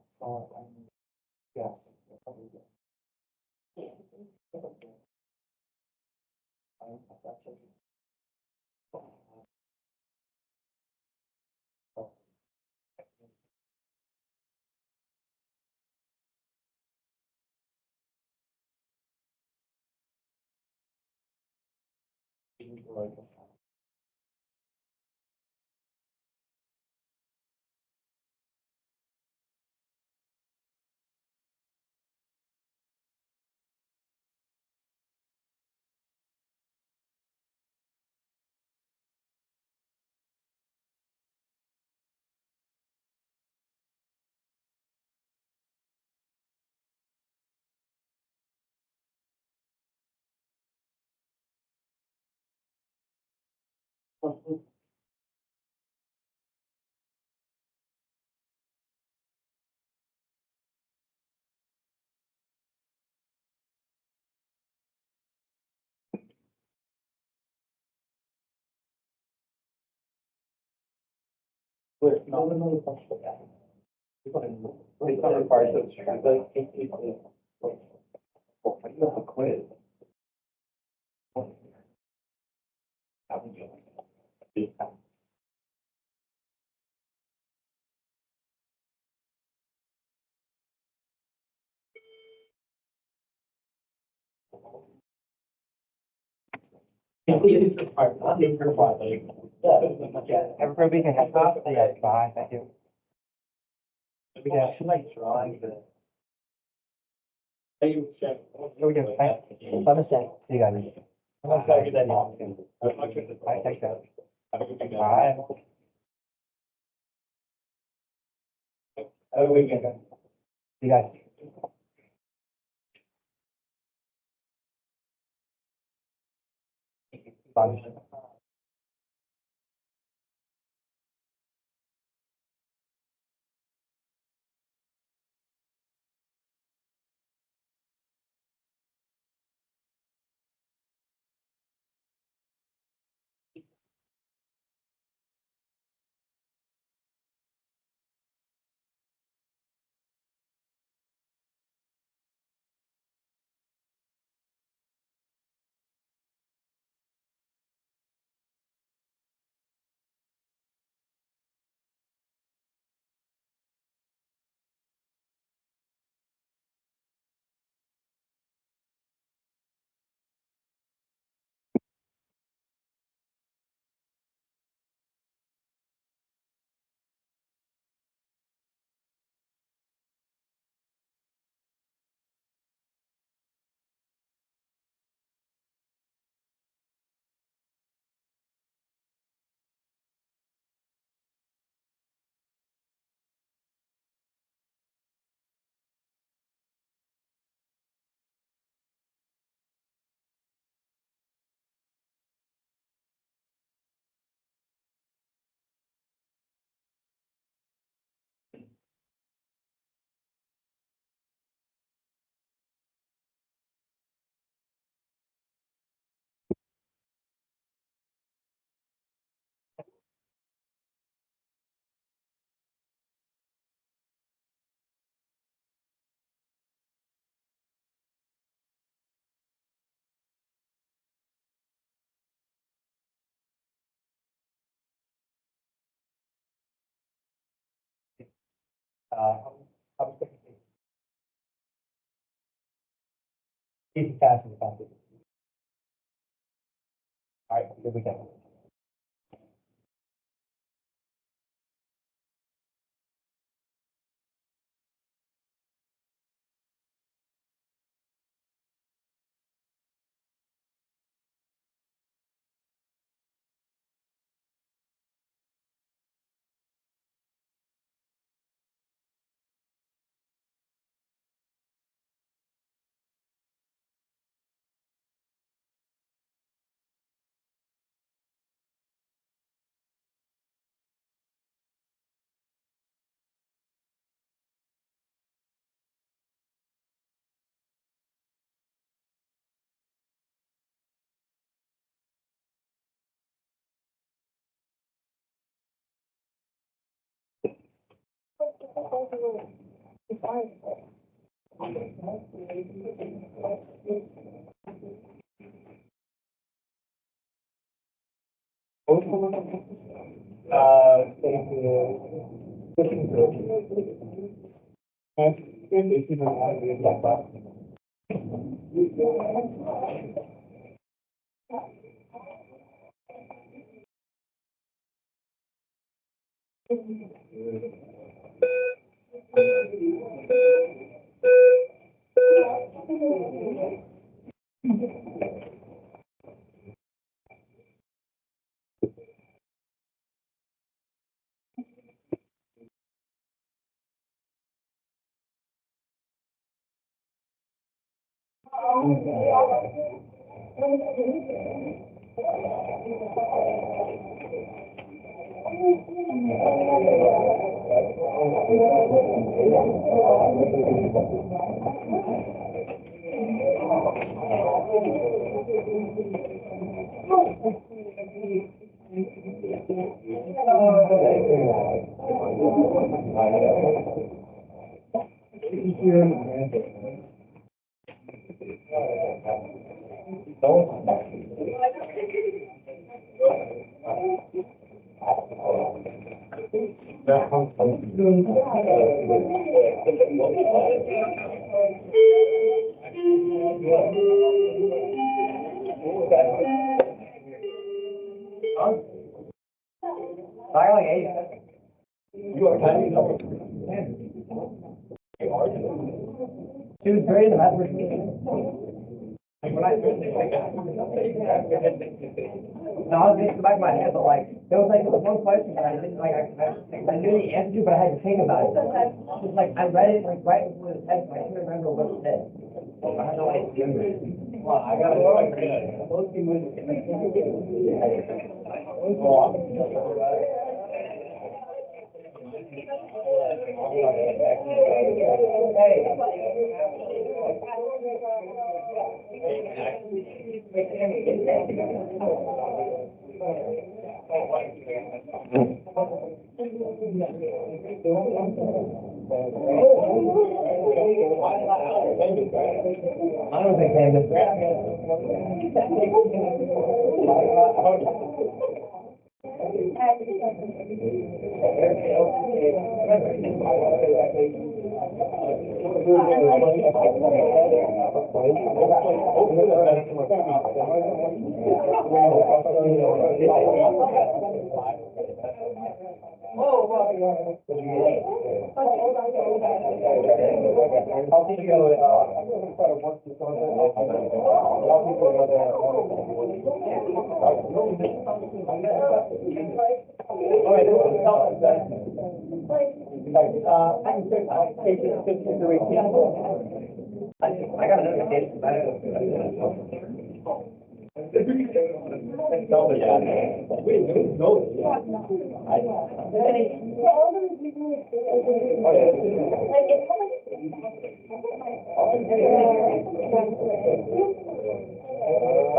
yes. Wait, no, it's not required, so it's you have to quit. Everybody can have that. Yeah, bye, thank you. We can actually like drawing the. Hey, check. Here we go, thanks. Let me check. See you guys. I'm gonna start with that. Bye, take care. Have a good weekend. Bye. Have a good weekend. See you guys. Bye. I'm thinking. Keep it fast and fast. All right, good weekend. She was great in the math. No, I was just go back in my head, but like, there was like one question that I didn't like, I knew the answer to, but I had to think about it. It's like, I read it like right before the test, but I couldn't remember what it said. I had no idea. Well, I got it. I don't think I got another case.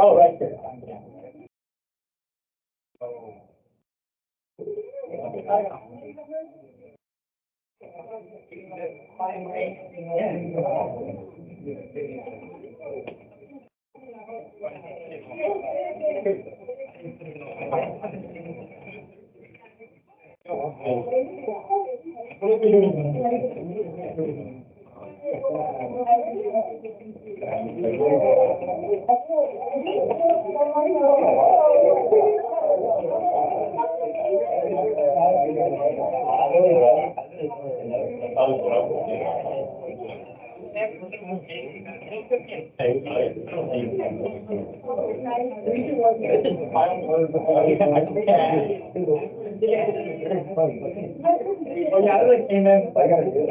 Oh, right here. Oh, yeah, I like came in. I gotta do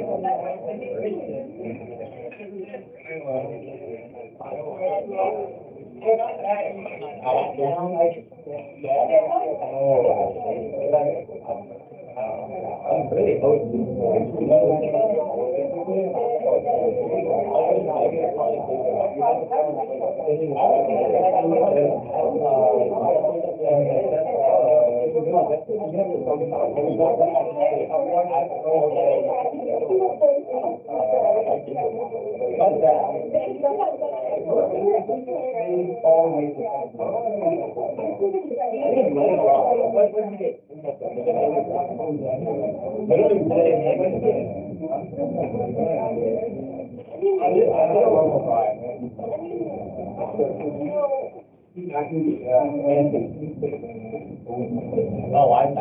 Oh, I did.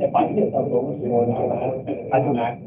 If I get a bonus, I do not.